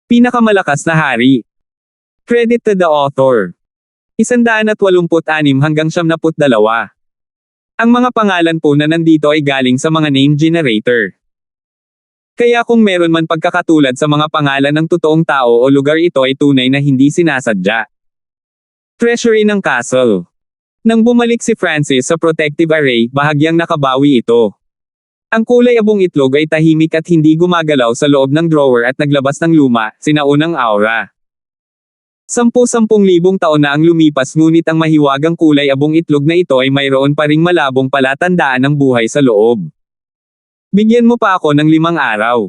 Pinakamalakas na hari. Credit to the author. 186 hanggang 72. Ang mga pangalan po na nandito ay galing sa mga name generator. Kaya kung meron man pagkakatulad sa mga pangalan ng totoong tao o lugar, ito ay tunay na hindi sinasadya. Treasury ng castle. Nang bumalik si Francis sa protective array, bahagyang nakabawi ito. Ang kulay abong itlog ay tahimik at hindi gumagalaw sa loob ng drawer at naglabas ng luma, sinaunang aura. 10,000 taon na ang lumipas, ngunit ang mahiwagang kulay abong itlog na ito ay mayroon pa ring malabong palatandaan ng buhay sa loob. Bigyan mo pa ako ng 5 araw.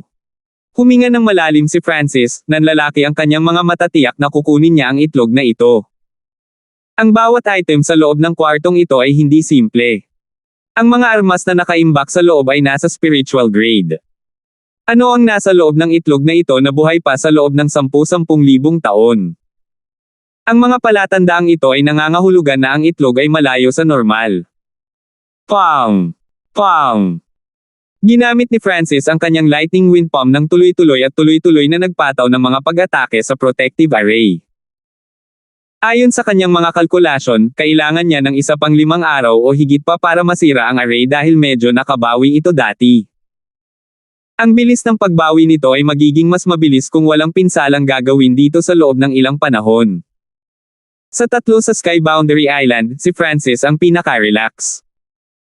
Huminga ng malalim si Francis, nanlalaki ang kanyang mga mata, tiyak na kukunin niya ang itlog na ito. Ang bawat item sa loob ng kwartong ito ay hindi simple. Ang mga armas na nakaimbak sa loob ay nasa spiritual grade. Ano ang nasa loob ng itlog na ito na buhay pa sa loob ng 10,000 taon? Ang mga palatandaang ito ay nangangahulugan na ang itlog ay malayo sa normal. Pang! Pang! Ginamit ni Francis ang kanyang lightning wind palm ng tuloy-tuloy at tuloy-tuloy na nagpataw ng mga pag-atake sa protective array. Ayon sa kanyang mga kalkulasyon, kailangan niya ng isa pang 5 araw o higit pa para masira ang array dahil medyo nakabawi ito dati. Ang bilis ng pagbawi nito ay magiging mas mabilis kung walang pinsalang gagawin dito sa loob ng ilang panahon. Sa 3 sa Sky Boundary Island, si Francis ang pinaka-relax.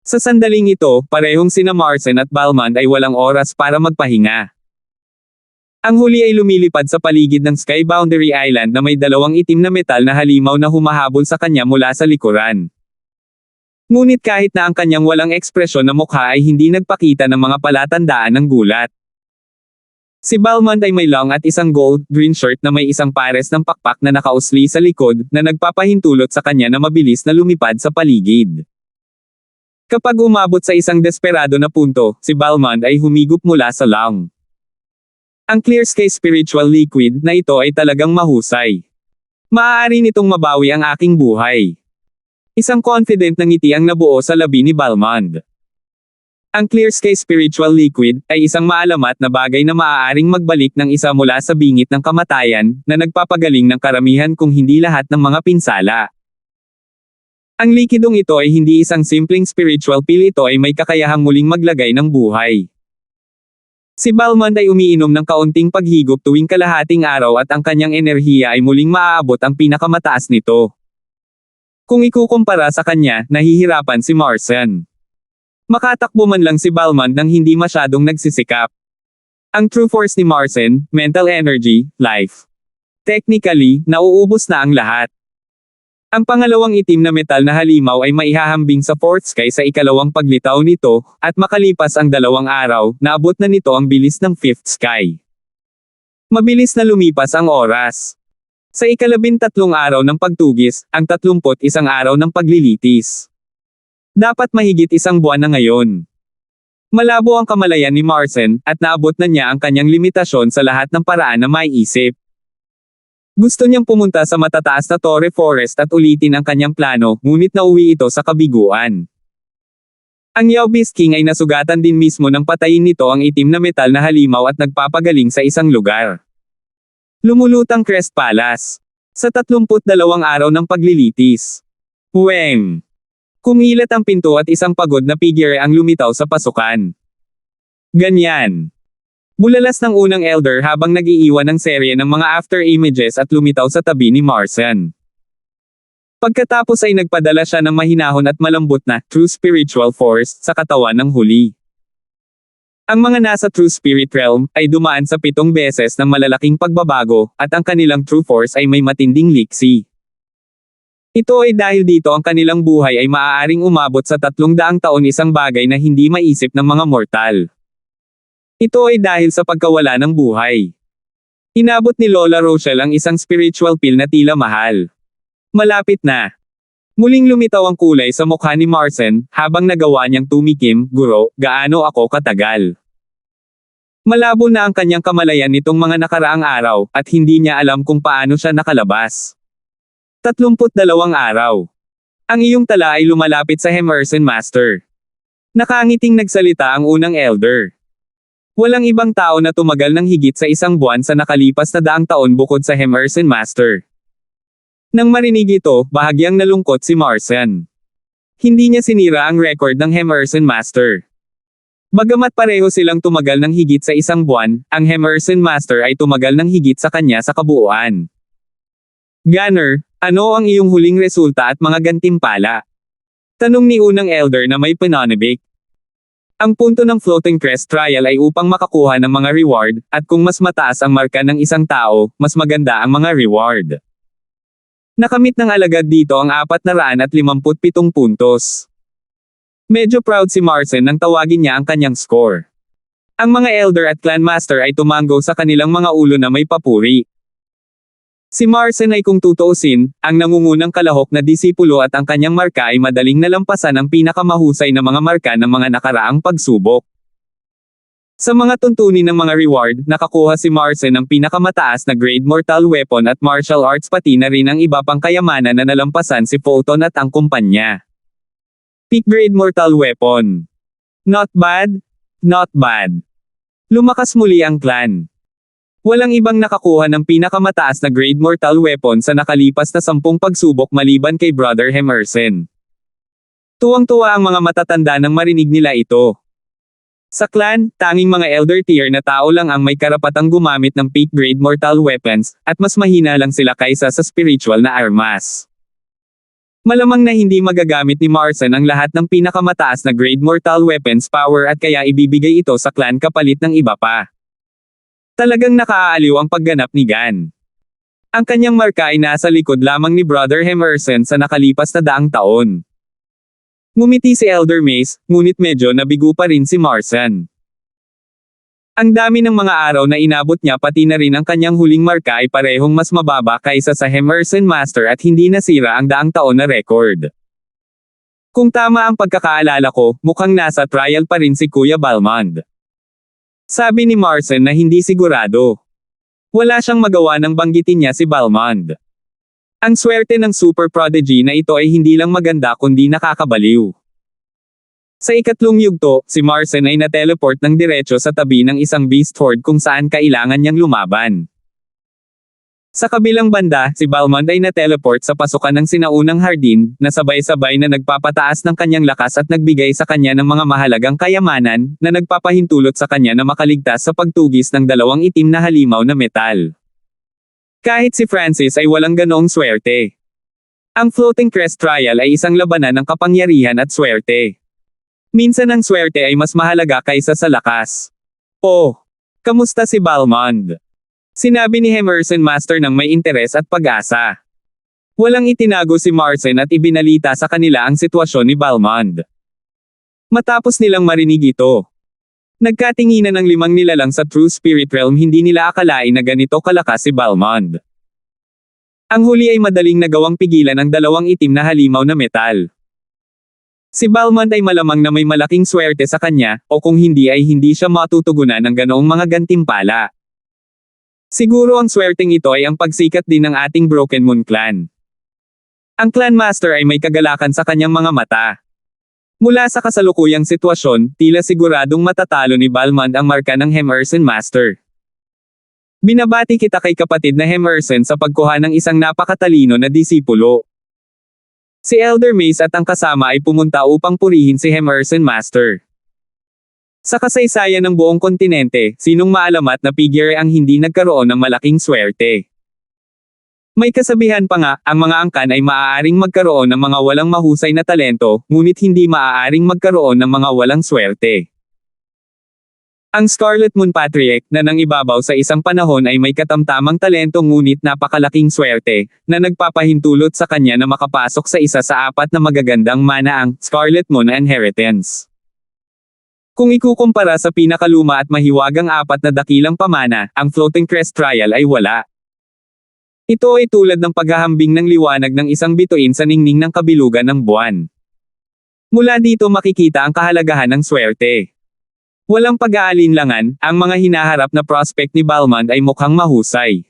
Sa sandaling ito, parehong sina Marsden at Balmond ay walang oras para magpahinga. Ang huli ay lumilipad sa paligid ng Sky Boundary Island na may 2 itim na metal na halimaw na humahabol sa kanya mula sa likuran. Ngunit kahit na ang kanyang walang ekspresyon na mukha ay hindi nagpakita ng mga palatandaan ng gulat. Si Balmond ay may long at isang gold-green shirt na may isang pares ng pakpak na nakausli sa likod, na nagpapahintulot sa kanya na mabilis na lumipad sa paligid. Kapag umabot sa isang desperado na punto, si Balmond ay humigop mula sa long. Ang Clear Sky Spiritual Liquid na ito ay talagang mahusay. Maaari nitong mabawi ang aking buhay. Isang confident na ngiti ang nabuo sa labi ni Balmond. Ang Clear Sky Spiritual Liquid ay isang maalamat na bagay na maaaring magbalik ng isa mula sa bingit ng kamatayan, na nagpapagaling ng karamihan kung hindi lahat ng mga pinsala. Ang likidong ito ay hindi isang simpleng spiritual pill, ito ay may kakayahang muling maglagay ng buhay. Si Balmond ay umiinom ng kaunting paghigop tuwing kalahating araw at ang kanyang enerhiya ay muling maaabot ang pinakamataas nito. Kung ikukumpara sa kanya, nahihirapan si Marsden. Makatakbo man lang si Balmond nang hindi masyadong nagsisikap. Ang true force ni Marsden, mental energy, life. Technically, nauubos na ang lahat. Ang pangalawang itim na metal na halimaw ay maihahambing sa 4th sky sa ikalawang paglitaw nito, at makalipas ang 2 araw, naabot na nito ang bilis ng 5th sky. Mabilis na lumipas ang oras. Sa 13 araw ng pagtugis, ang 31 araw ng paglilitis. Dapat mahigit 1 buwan na ngayon. Malabo ang kamalayan ni Marsden, at naabot na niya ang kanyang limitasyon sa lahat ng paraan na maiisip. Gusto niyang pumunta sa matataas na Torre Forest at ulitin ang kanyang plano, ngunit nauwi ito sa kabiguan. Ang Yao Beast King ay nasugatan din mismo ng patayin nito ang itim na metal na halimaw at nagpapagaling sa isang lugar. Lumulutang Crest Palace. Sa 32 araw ng paglilitis. Weng! Kumilat ang pinto at isang pagod na figure ang lumitaw sa pasukan. Ganyan. Bulalas ng unang elder habang nag-iiwan ng serye ng mga after images at lumitaw sa tabi ni Marsden. Pagkatapos ay nagpadala siya ng mahinahon at malambot na true spiritual force sa katawan ng huli. Ang mga nasa true spirit realm ay dumaan sa 7 beses ng malalaking pagbabago, at ang kanilang true force ay may matinding liksi. Ito ay dahil dito ang kanilang buhay ay maaaring umabot sa 300 taon, isang bagay na hindi maisip ng mga mortal. Ito ay dahil sa pagkawala ng buhay. Inabot ni Lola Rochelle ang isang spiritual pill na tila mahal. Malapit na. Muling lumitaw ang kulay sa mukha ni Marsden, habang nagawa niyang tumikim, "Guro, gaano ako katagal?" Malabo na ang kanyang kamalayan nitong mga nakaraang araw, at hindi niya alam kung paano siya nakalabas. 32 araw. Ang iyong tala ay lumalapit sa Emerson Master. Nakangiting nagsalita ang unang elder. Walang ibang tao na tumagal ng higit sa 1 buwan sa nakalipas na 100 taon bukod sa Emerson Master. Nang marinig ito, bahagyang nalungkot si Marson. Hindi niya sinira ang record ng Emerson Master. Bagamat pareho silang tumagal ng higit sa 1 buwan, ang Emerson Master ay tumagal ng higit sa kanya sa kabuuan. Gunner, ano ang iyong huling resulta at mga gantimpala? Tanong ni unang elder na may pananabik. Ang punto ng floating crest trial ay upang makakuha ng mga reward, at kung mas mataas ang marka ng isang tao, mas maganda ang mga reward. Nakamit ng alagad dito ang 457 puntos. Medyo proud si Marson nang tawagin niya ang kanyang score. Ang mga elder at clan master ay tumango sa kanilang mga ulo na may papuri. Si Marson ay kung tutuusin, ang nangungunang kalahok na disipulo at ang kanyang marka ay madaling nalampasan ang pinakamahusay na mga marka ng mga nakaraang pagsubok. Sa mga tuntunin ng mga reward, nakakuha si Marson ng pinakamataas na grade mortal weapon at martial arts pati na rin ang iba pang kayamanan na nalampasan si Fulton at ang kumpanya. Peak grade mortal weapon. Not bad? Not bad. Lumakas muli ang clan. Walang ibang nakakuha ng pinakamataas na grade mortal weapon sa nakalipas na 10 pagsubok maliban kay Brother Emerson. Tuwang-tuwa ang mga matatanda nang marinig nila ito. Sa clan, tanging mga elder tier na tao lang ang may karapatang gumamit ng peak grade mortal weapons, at mas mahina lang sila kaysa sa spiritual na armas. Malamang na hindi magagamit ni Marson ang lahat ng pinakamataas na grade mortal weapons power at kaya ibibigay ito sa clan kapalit ng iba pa. Talagang nakaaaliw ang pagganap ni Gan. Ang kanyang marka ay nasa likod lamang ni Brother Emerson sa nakalipas na 100 taon. Ngumiti si Elder Mace, ngunit medyo nabigo pa rin si Marson. Ang dami ng mga araw na inabot niya pati na rin ang kanyang huling marka ay parehong mas mababa kaysa sa Emerson Master at hindi nasira ang 100 taon na record. Kung tama ang pagkakaalala ko, mukhang nasa trial pa rin si Kuya Balmond. Sabi ni Marson na hindi sigurado. Wala siyang magawa nang banggitin niya si Balmond. Ang swerte ng super prodigy na ito ay hindi lang maganda kundi nakakabaliw. Sa ikatlong yugto, si Marson ay na-teleport ng diretso sa tabi ng isang beast horde kung saan kailangan niyang lumaban. Sa kabilang banda, si Balmond ay na-teleport sa pasukan ng sinaunang hardin, na sabay-sabay na nagpapataas ng kanyang lakas at nagbigay sa kanya ng mga mahalagang kayamanan, na nagpapahintulot sa kanya na makaligtas sa pagtugis ng 2 itim na halimaw na metal. Kahit si Francis ay walang ganoong swerte. Ang floating crest trial ay isang labanan ng kapangyarihan at swerte. Minsan ang swerte ay mas mahalaga kaysa sa lakas. Oh, kamusta si Balmond? Sinabi ni Emerson Master ng may interes at pag-asa. Walang itinago si Marson at ibinalita sa kanila ang sitwasyon ni Balmond. Matapos nilang marinig ito, nagkatinginan ng 5 nilalang sa True Spirit Realm, hindi nila akalain na ganito kalakas si Balmond. Ang huli ay madaling nagawang pigilan ang 2 itim na halimaw na metal. Si Balmond ay malamang na may malaking swerte sa kanya, o kung hindi ay hindi siya matutugunan ng ganoong mga gantimpala. Siguro ang swerteng ito ay ang pagsikat din ng ating Broken Moon clan. Ang clan master ay may kagalakan sa kanyang mga mata. Mula sa kasalukuyang sitwasyon, tila siguradong matatalo ni Balmond ang marka ng Emerson Master. Binabati kita kay kapatid na Emerson sa pagkuha ng isang napakatalino na disipulo. Si Elder Mace at ang kasama ay pumunta upang purihin si Emerson Master. Sa kasaysayan ng buong kontinente, sinong maalamat na figure ang hindi nagkaroon ng malaking swerte? May kasabihan pa nga, ang mga angkan ay maaaring magkaroon ng mga walang mahusay na talento, ngunit hindi maaaring magkaroon ng mga walang swerte. Ang Scarlet Moon Patriarch na nang ibabaw sa isang panahon ay may katamtamang talento ngunit napakalaking swerte, na nagpapahintulot sa kanya na makapasok sa isa sa 4 na magagandang mana, ang Scarlet Moon Inheritance. Kung ikukumpara sa pinakaluma at mahiwagang 4 na dakilang pamana, ang Floating Crest Trial ay wala. Ito ay tulad ng paghahambing ng liwanag ng isang bituin sa ningning ng kabilugan ng buwan. Mula dito makikita ang kahalagahan ng swerte. Walang pag-aalinlangan, ang mga hinaharap na prospect ni Balmond ay mukhang mahusay.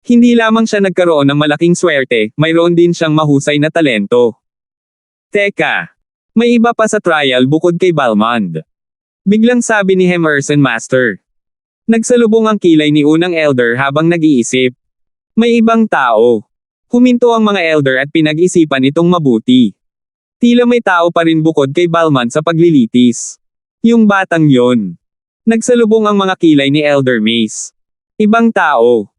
Hindi lamang siya nagkaroon ng malaking swerte, mayroon din siyang mahusay na talento. Teka! May iba pa sa trial bukod kay Balmond. Biglang sabi ni Emerson Master. Nagsalubong ang kilay ni unang elder habang nag-iisip. May ibang tao. Huminto ang mga elder at pinag-isipan itong mabuti. Tila may tao pa rin bukod kay Balman sa paglilitis. Yung batang yon. Nagsalubong ang mga kilay ni Elder Mace. Ibang tao.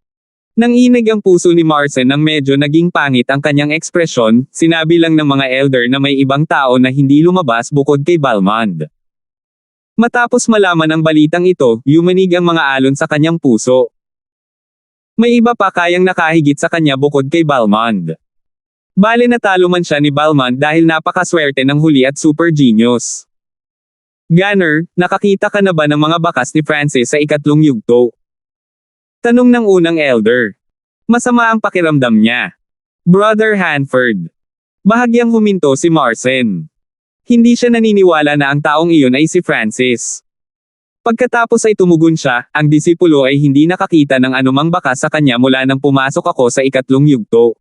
Nanginig ang puso ni Marcin nang medyo naging pangit ang kanyang ekspresyon, sinabi lang ng mga elder na may ibang tao na hindi lumabas bukod kay Balmond. Matapos malaman ang balitang ito, yumanig ang mga alon sa kanyang puso. May iba pa kayang nakahigit sa kanya bukod kay Balmond. Bale natalo man siya ni Balmond dahil napakaswerte ng huli at super genius. Gunner, nakakita ka na ba ng mga bakas ni Francis sa ikatlong yugto? Tanong ng unang elder. Masama ang pakiramdam niya. Brother Hanford. Bahagyang huminto si Marcin. Hindi siya naniniwala na ang taong iyon ay si Francis. Pagkatapos ay tumugon siya, ang disipulo ay hindi nakakita ng anumang bakas sa kanya mula nang pumasok ako sa ikatlong yugto.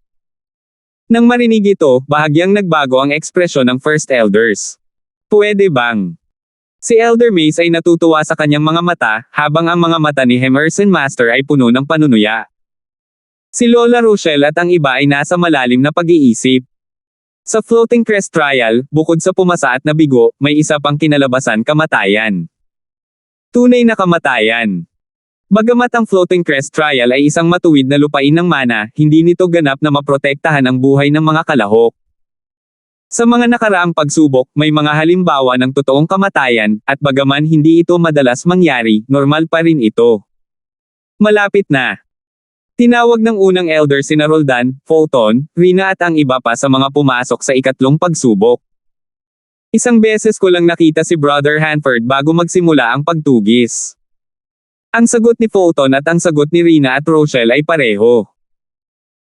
Nang marinig ito, bahagyang nagbago ang ekspresyon ng First Elders. Pwede bang? Si Elder Mace ay natutuwa sa kanyang mga mata, habang ang mga mata ni Emerson Master ay puno ng panunuya. Si Lola Rochelle at ang iba ay nasa malalim na pag-iisip. Sa Floating Crest Trial, bukod sa pumasa at nabigo, may isa pang kinalabasan: kamatayan. Tunay na kamatayan. Bagamat ang Floating Crest Trial ay isang matuwid na lupain ng mana, hindi nito ganap na maprotektahan ang buhay ng mga kalahok. Sa mga nakaraang pagsubok, may mga halimbawa ng totoong kamatayan, at bagaman hindi ito madalas mangyari, normal pa rin ito. Malapit na. Tinawag ng unang elder sina Roldan, Fulton, Rina at ang iba pa sa mga pumasok sa ikatlong pagsubok. Isang beses ko lang nakita si Brother Hanford bago magsimula ang pagtugis. Ang sagot ni Fulton at ang sagot ni Rina at Rochelle ay pareho.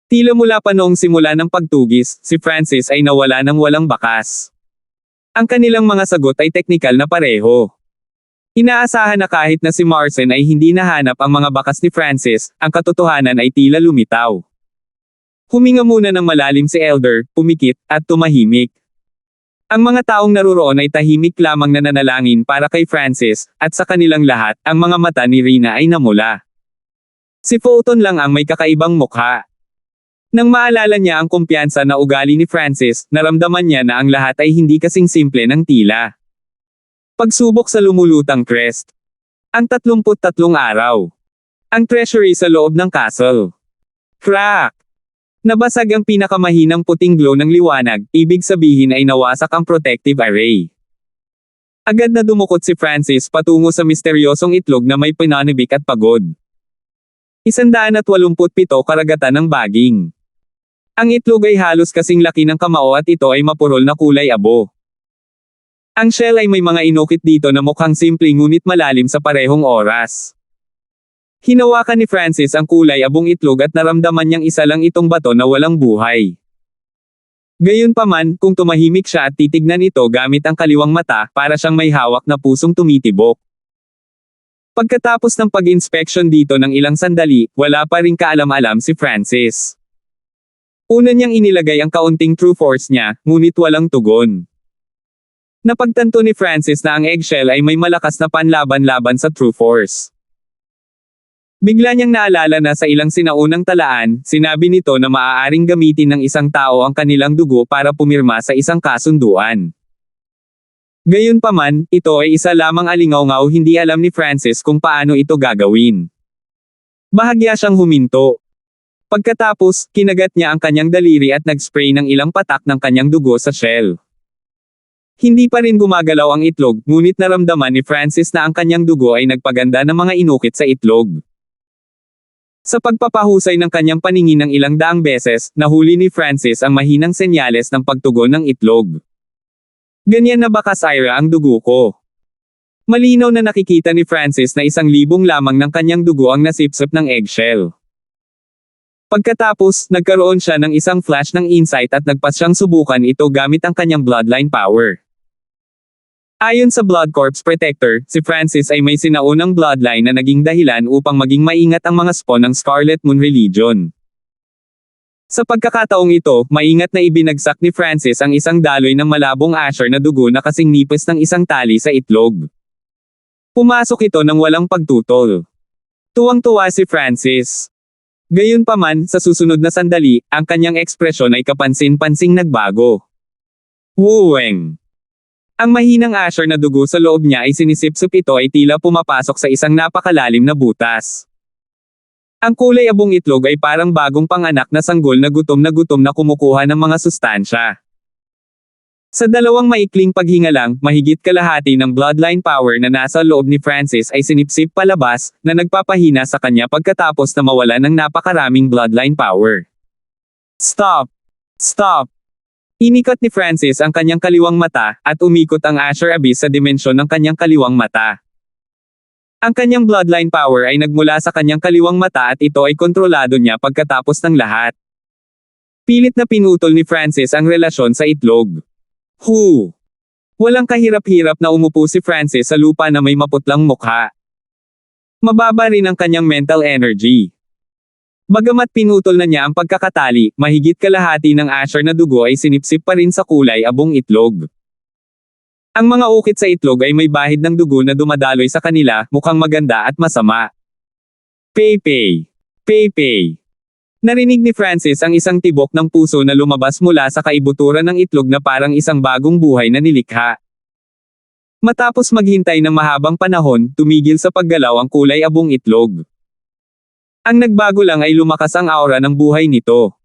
Tila mula pa noong simula ng pagtugis, si Francis ay nawala ng walang bakas. Ang kanilang mga sagot ay teknikal na pareho. Inaasahan na kahit na si Marcin ay hindi nahanap ang mga bakas ni Francis, ang katotohanan ay tila lumitaw. Huminga muna ng malalim si Elder, pumikit, at tumahimik. Ang mga taong naruroon ay tahimik lamang na nanalangin para kay Francis, at sa kanilang lahat, ang mga mata ni Rina ay namula. Si Fulton lang ang may kakaibang mukha. Nang maalala niya ang kumpiyansa na ugali ni Francis, naramdaman niya na ang lahat ay hindi kasing simple ng tila. Pagsubok sa lumulutang crest. Ang 33 araw. Ang treasury sa loob ng castle. Crack! Nabasag ang pinakamahinang puting glow ng liwanag, ibig sabihin ay nawasak ang protective array. Agad na dumukot si Francis patungo sa misteryosong itlog na may pinanibik at pagod. 187 karagatan ng baging. Ang itlog ay halos kasing laki ng kamao at ito ay mapurol na kulay abo. Ang shell ay may mga inukit dito na mukhang simple ngunit malalim sa parehong oras. Hinawakan ni Francis ang kulay abong itlog at naramdaman niyang isa lang itong bato na walang buhay. Gayunpaman, kung tumahimik siya at titignan ito gamit ang kaliwang mata, para siyang may hawak na pusong tumitibok. Pagkatapos ng pag-inspection dito ng ilang sandali, wala pa ring kaalam-alam si Francis. Una niyang inilagay ang kaunting true force niya, ngunit walang tugon. Napagtanto ni Francis na ang eggshell ay may malakas na panlaban-laban sa true force. Bigla niyang naalala na sa ilang sinaunang talaan, sinabi nito na maaaring gamitin ng isang tao ang kanilang dugo para pumirma sa isang kasunduan. Gayunpaman, ito ay isa lamang alingaw-ngaw, hindi alam ni Francis kung paano ito gagawin. Bahagya siyang huminto. Pagkatapos, kinagat niya ang kanyang daliri at nag-spray ng ilang patak ng kanyang dugo sa shell. Hindi pa rin gumagalaw ang itlog, ngunit naramdaman ni Francis na ang kanyang dugo ay nagpaganda ng mga inukit sa itlog. Sa pagpapahusay ng kanyang paningin ng ilang daang beses, nahuli ni Francis ang mahinang senyales ng pagtugon ng itlog. Ganyan na bakas Ira ang dugo ko. Malinaw na nakikita ni Francis na 1,000 lamang ng kanyang dugo ang nasipsip ng eggshell. Pagkatapos, nagkaroon siya ng isang flash ng insight at nagpas siyang subukan ito gamit ang kanyang bloodline power. Ayon sa Blood Corps Protector, si Francis ay may sinaunang bloodline na naging dahilan upang maging maingat ang mga spawn ng Scarlet Moon Religion. Sa pagkakataong ito, maingat na ibinagsak ni Francis ang isang daloy ng malabong asher na dugo na kasing nipis ng isang tali sa itlog. Pumasok ito ng walang pagtutol. Tuwang-tuwa si Francis. Gayunpaman, sa susunod na sandali, ang kanyang ekspresyon ay kapansin-pansing nagbago. Wuweng. Ang mahinang asyar na dugo sa loob niya ay sinisipsip, ito ay tila pumapasok sa isang napakalalim na butas. Ang kulay abong itlog ay parang bagong panganak na sanggol na kumukuha ng mga sustansya. Sa dalawang maikling paghinga lang, mahigit kalahati ng bloodline power na nasa loob ni Francis ay sinipsip palabas, na nagpapahina sa kanya pagkatapos na mawala ng napakaraming bloodline power. Stop! Stop! Inikat ni Francis ang kanyang kaliwang mata, at umikot ang Asher Abyss sa dimensyon ng kanyang kaliwang mata. Ang kanyang bloodline power ay nagmula sa kanyang kaliwang mata at ito ay kontrolado niya pagkatapos ng lahat. Pilit na pinutol ni Francis ang relasyon sa itlog. Walang kahirap-hirap na umupo si Francis sa lupa na may maputlang mukha. Mababa rin ang kanyang mental energy. Bagamat pinutol na niya ang pagkakatali, mahigit kalahati ng Asher na dugo ay sinipsip pa rin sa kulay abong itlog. Ang mga ukit sa itlog ay may bahid ng dugo na dumadaloy sa kanila, mukhang maganda at masama. Peipei. Peipei. Narinig ni Francis ang isang tibok ng puso na lumabas mula sa kaibuturan ng itlog na parang isang bagong buhay na nilikha. Matapos maghintay ng mahabang panahon, tumigil sa paggalaw ang kulay abong itlog. Ang nagbago lang ay lumakas ang aura ng buhay nito.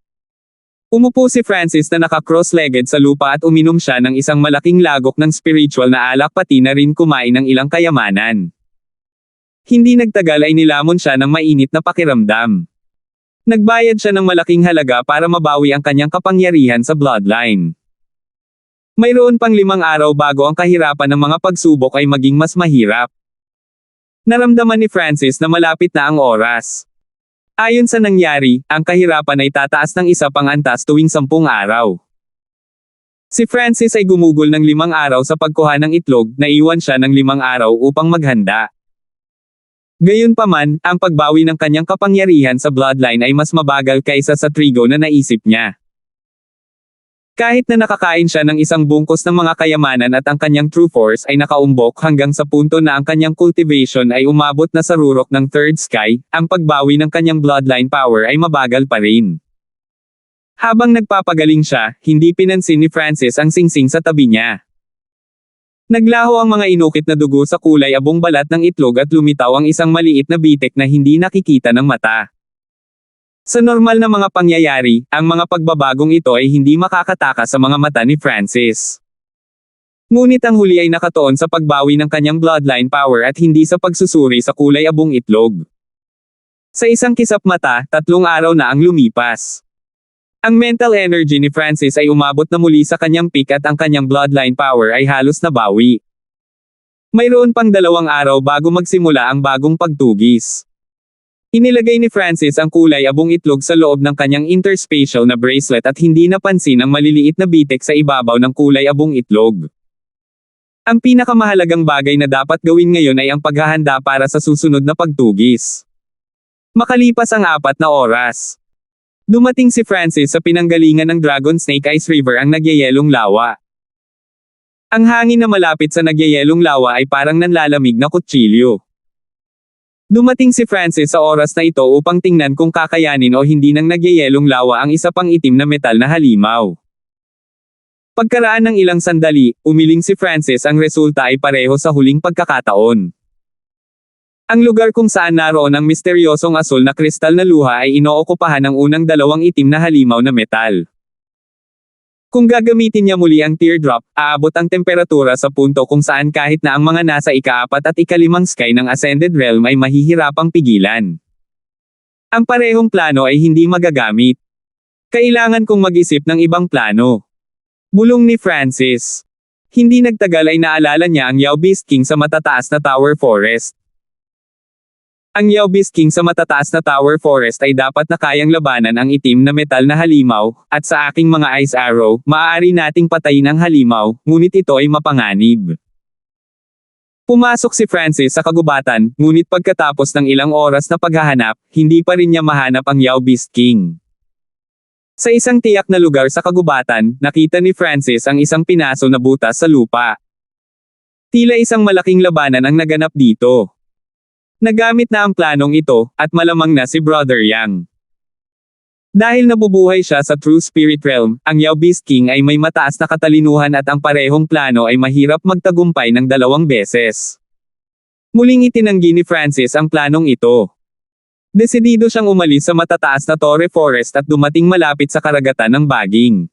Umupo si Francis na naka-cross-legged sa lupa at uminom siya ng isang malaking lagok ng spiritual na alak, pati na rin kumain ng ilang kayamanan. Hindi nagtagal ay nilamon siya ng mainit na pakiramdam. Nagbayad siya ng malaking halaga para mabawi ang kanyang kapangyarihan sa bloodline. Mayroon pang 5 araw bago ang kahirapan ng mga pagsubok ay maging mas mahirap. Naramdaman ni Francis na malapit na ang oras. Ayon sa nangyari, ang kahirapan ay tataas ng isa pang antas tuwing 10 araw. Si Francis ay gumugol ng 5 araw sa pagkuha ng itlog, naiwan siya ng 5 araw upang maghanda. Gayunpaman, ang pagbawi ng kanyang kapangyarihan sa bloodline ay mas mabagal kaysa sa trigo na naisip niya. Kahit na nakakain siya ng isang bungkus ng mga kayamanan at ang kanyang true force ay nakaumbok hanggang sa punto na ang kanyang cultivation ay umabot na sa rurok ng third sky, ang pagbawi ng kanyang bloodline power ay mabagal pa rin. Habang nagpapagaling siya, hindi pinansin ni Francis ang singsing sa tabi niya. Naglaho ang mga inukit na dugo sa kulay abong balat ng itlog at lumitaw ang isang maliit na bitek na hindi nakikita ng mata. Sa normal na mga pangyayari, ang mga pagbabagong ito ay hindi makakataka sa mga mata ni Francis. Ngunit ang huli ay nakatuon sa pagbawi ng kanyang bloodline power at hindi sa pagsusuri sa kulay abong itlog. Sa isang kisap mata, 3 araw na ang lumipas. Ang mental energy ni Francis ay umabot na muli sa kanyang peak at ang kanyang bloodline power ay halos nabawi. Mayroon pang 2 araw bago magsimula ang bagong pagtugis. Inilagay ni Francis ang kulay abong itlog sa loob ng kanyang interspatial na bracelet at hindi napansin ang maliliit na bitek sa ibabaw ng kulay abong itlog. Ang pinakamahalagang bagay na dapat gawin ngayon ay ang paghahanda para sa susunod na pagtugis. Makalipas ang 4 na oras. Dumating si Francis sa pinanggalingan ng Dragon Snake Ice River, ang nagyayelong lawa. Ang hangin na malapit sa nagyayelong lawa ay parang nanlalamig na kutsilyo. Dumating si Francis sa oras na ito upang tingnan kung kakayanin o hindi ng nagyayelong lawa ang isa pang itim na metal na halimaw. Pagkaraan ng ilang sandali, umiling si Francis, ang resulta ay pareho sa huling pagkakataon. Ang lugar kung saan naroon ang misteryosong asul na kristal na luha ay inookupahan ng unang 2 itim na halimaw na metal. Kung gagamitin niya muli ang teardrop, aabot ang temperatura sa punto kung saan kahit na ang mga nasa ika-4 at ika-5 sky ng Ascended Realm ay mahihirapang pigilan. Ang parehong plano ay hindi magagamit. Kailangan kong mag-isip ng ibang plano. Bulong ni Francis. Hindi nagtagal ay naalala niya ang Yao Beast King sa matataas na Tower Forest. Ang Yao Beast King sa matataas na Tower Forest ay dapat na kayang labanan ang itim na metal na halimaw, at sa aking mga ice arrow, maaari nating patayin ang halimaw, ngunit ito ay mapanganib. Pumasok si Francis sa kagubatan, ngunit pagkatapos ng ilang oras na paghahanap, hindi pa rin niya mahanap ang Yao Beast King. Sa isang tiyak na lugar sa kagubatan, nakita ni Francis ang isang pinaso na butas sa lupa. Tila isang malaking labanan ang naganap dito. Nagamit na ang planong ito, at malamang na si Brother Yang. Dahil nabubuhay siya sa True Spirit Realm, ang Yao Beast King ay may mataas na katalinuhan at ang parehong plano ay mahirap magtagumpay ng 2 beses. Muling itinanggi ni Francis ang planong ito. Desidido siyang umalis sa matataas na Torre Forest at dumating malapit sa karagatan ng Baging.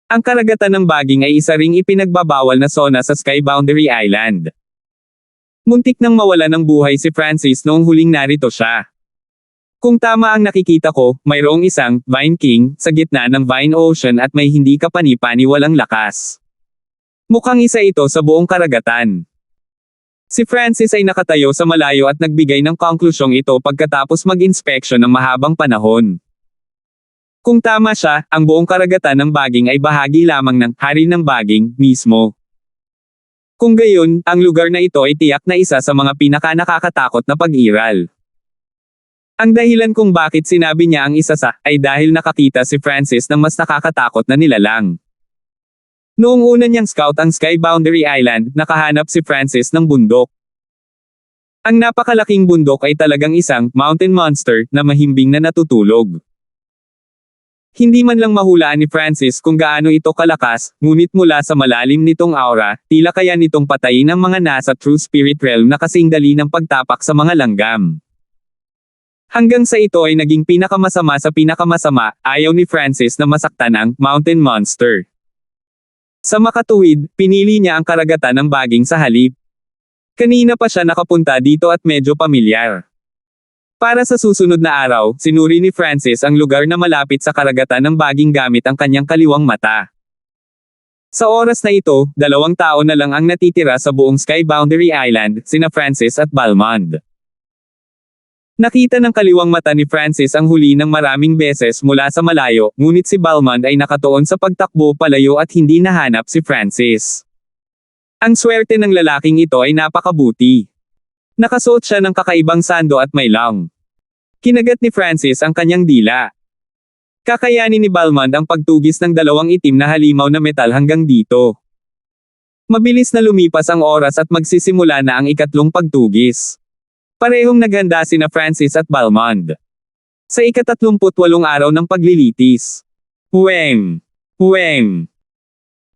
Ang karagatan ng Baging ay isa ring ipinagbabawal na zona sa Sky Boundary Island. Muntik nang mawala ng buhay si Francis noong huling narito siya. Kung tama ang nakikita ko, mayroong isang Vine King sa gitna ng Vine Ocean at may hindi kapani-paniwalang lakas. Mukhang isa ito sa buong karagatan. Si Francis ay nakatayo sa malayo at nagbigay ng konklusyong ito pagkatapos mag-inspeksyon ng mahabang panahon. Kung tama siya, ang buong karagatan ng Baging ay bahagi lamang ng Hari ng Baging mismo. Kung gayon, ang lugar na ito ay tiyak na isa sa mga pinaka-nakakatakot na pag-iral. Ang dahilan kung bakit sinabi niya ang isa sa, ay dahil nakakita si Francis ng mas nakakatakot na nilalang. Noong una niyang scout ang Sky Boundary Island, nakahanap si Francis ng bundok. Ang napakalaking bundok ay talagang isang mountain monster na mahimbing na natutulog. Hindi man lang mahulaan ni Francis kung gaano ito kalakas, ngunit mula sa malalim nitong aura, tila kaya nitong patayin ang mga nasa True Spirit Realm na kasing dali ng pagtapak sa mga langgam. Hanggang sa ito ay naging pinakamasama sa pinakamasama, ayaw ni Francis na masaktan ang mountain monster. Sa makatuwid, pinili niya ang karagatan ng Baging sa halip. Kanina pa siya nakapunta dito at medyo pamilyar. Para sa susunod na araw, sinuri ni Francis ang lugar na malapit sa karagatan ng Baging gamit ang kanyang kaliwang mata. Sa oras na ito, 2 tao na lang ang natitira sa buong Sky Boundary Island, sina Francis at Balmond. Nakita ng kaliwang mata ni Francis ang huli ng maraming beses mula sa malayo, ngunit si Balmond ay nakatuon sa pagtakbo palayo at hindi nahanap si Francis. Ang swerte ng lalaking ito ay napakabuti. Nakasuot siya ng kakaibang sando at may long. Kinagat ni Francis ang kanyang dila. Kakayanin ni Balmond ang pagtugis ng 2 itim na halimaw na metal hanggang dito. Mabilis na lumipas ang oras at magsisimula na ang ikatlong pagtugis. Parehong naghanda sina Francis at Balmond. Sa ika-38 araw ng paglilitis. Weng! Weng!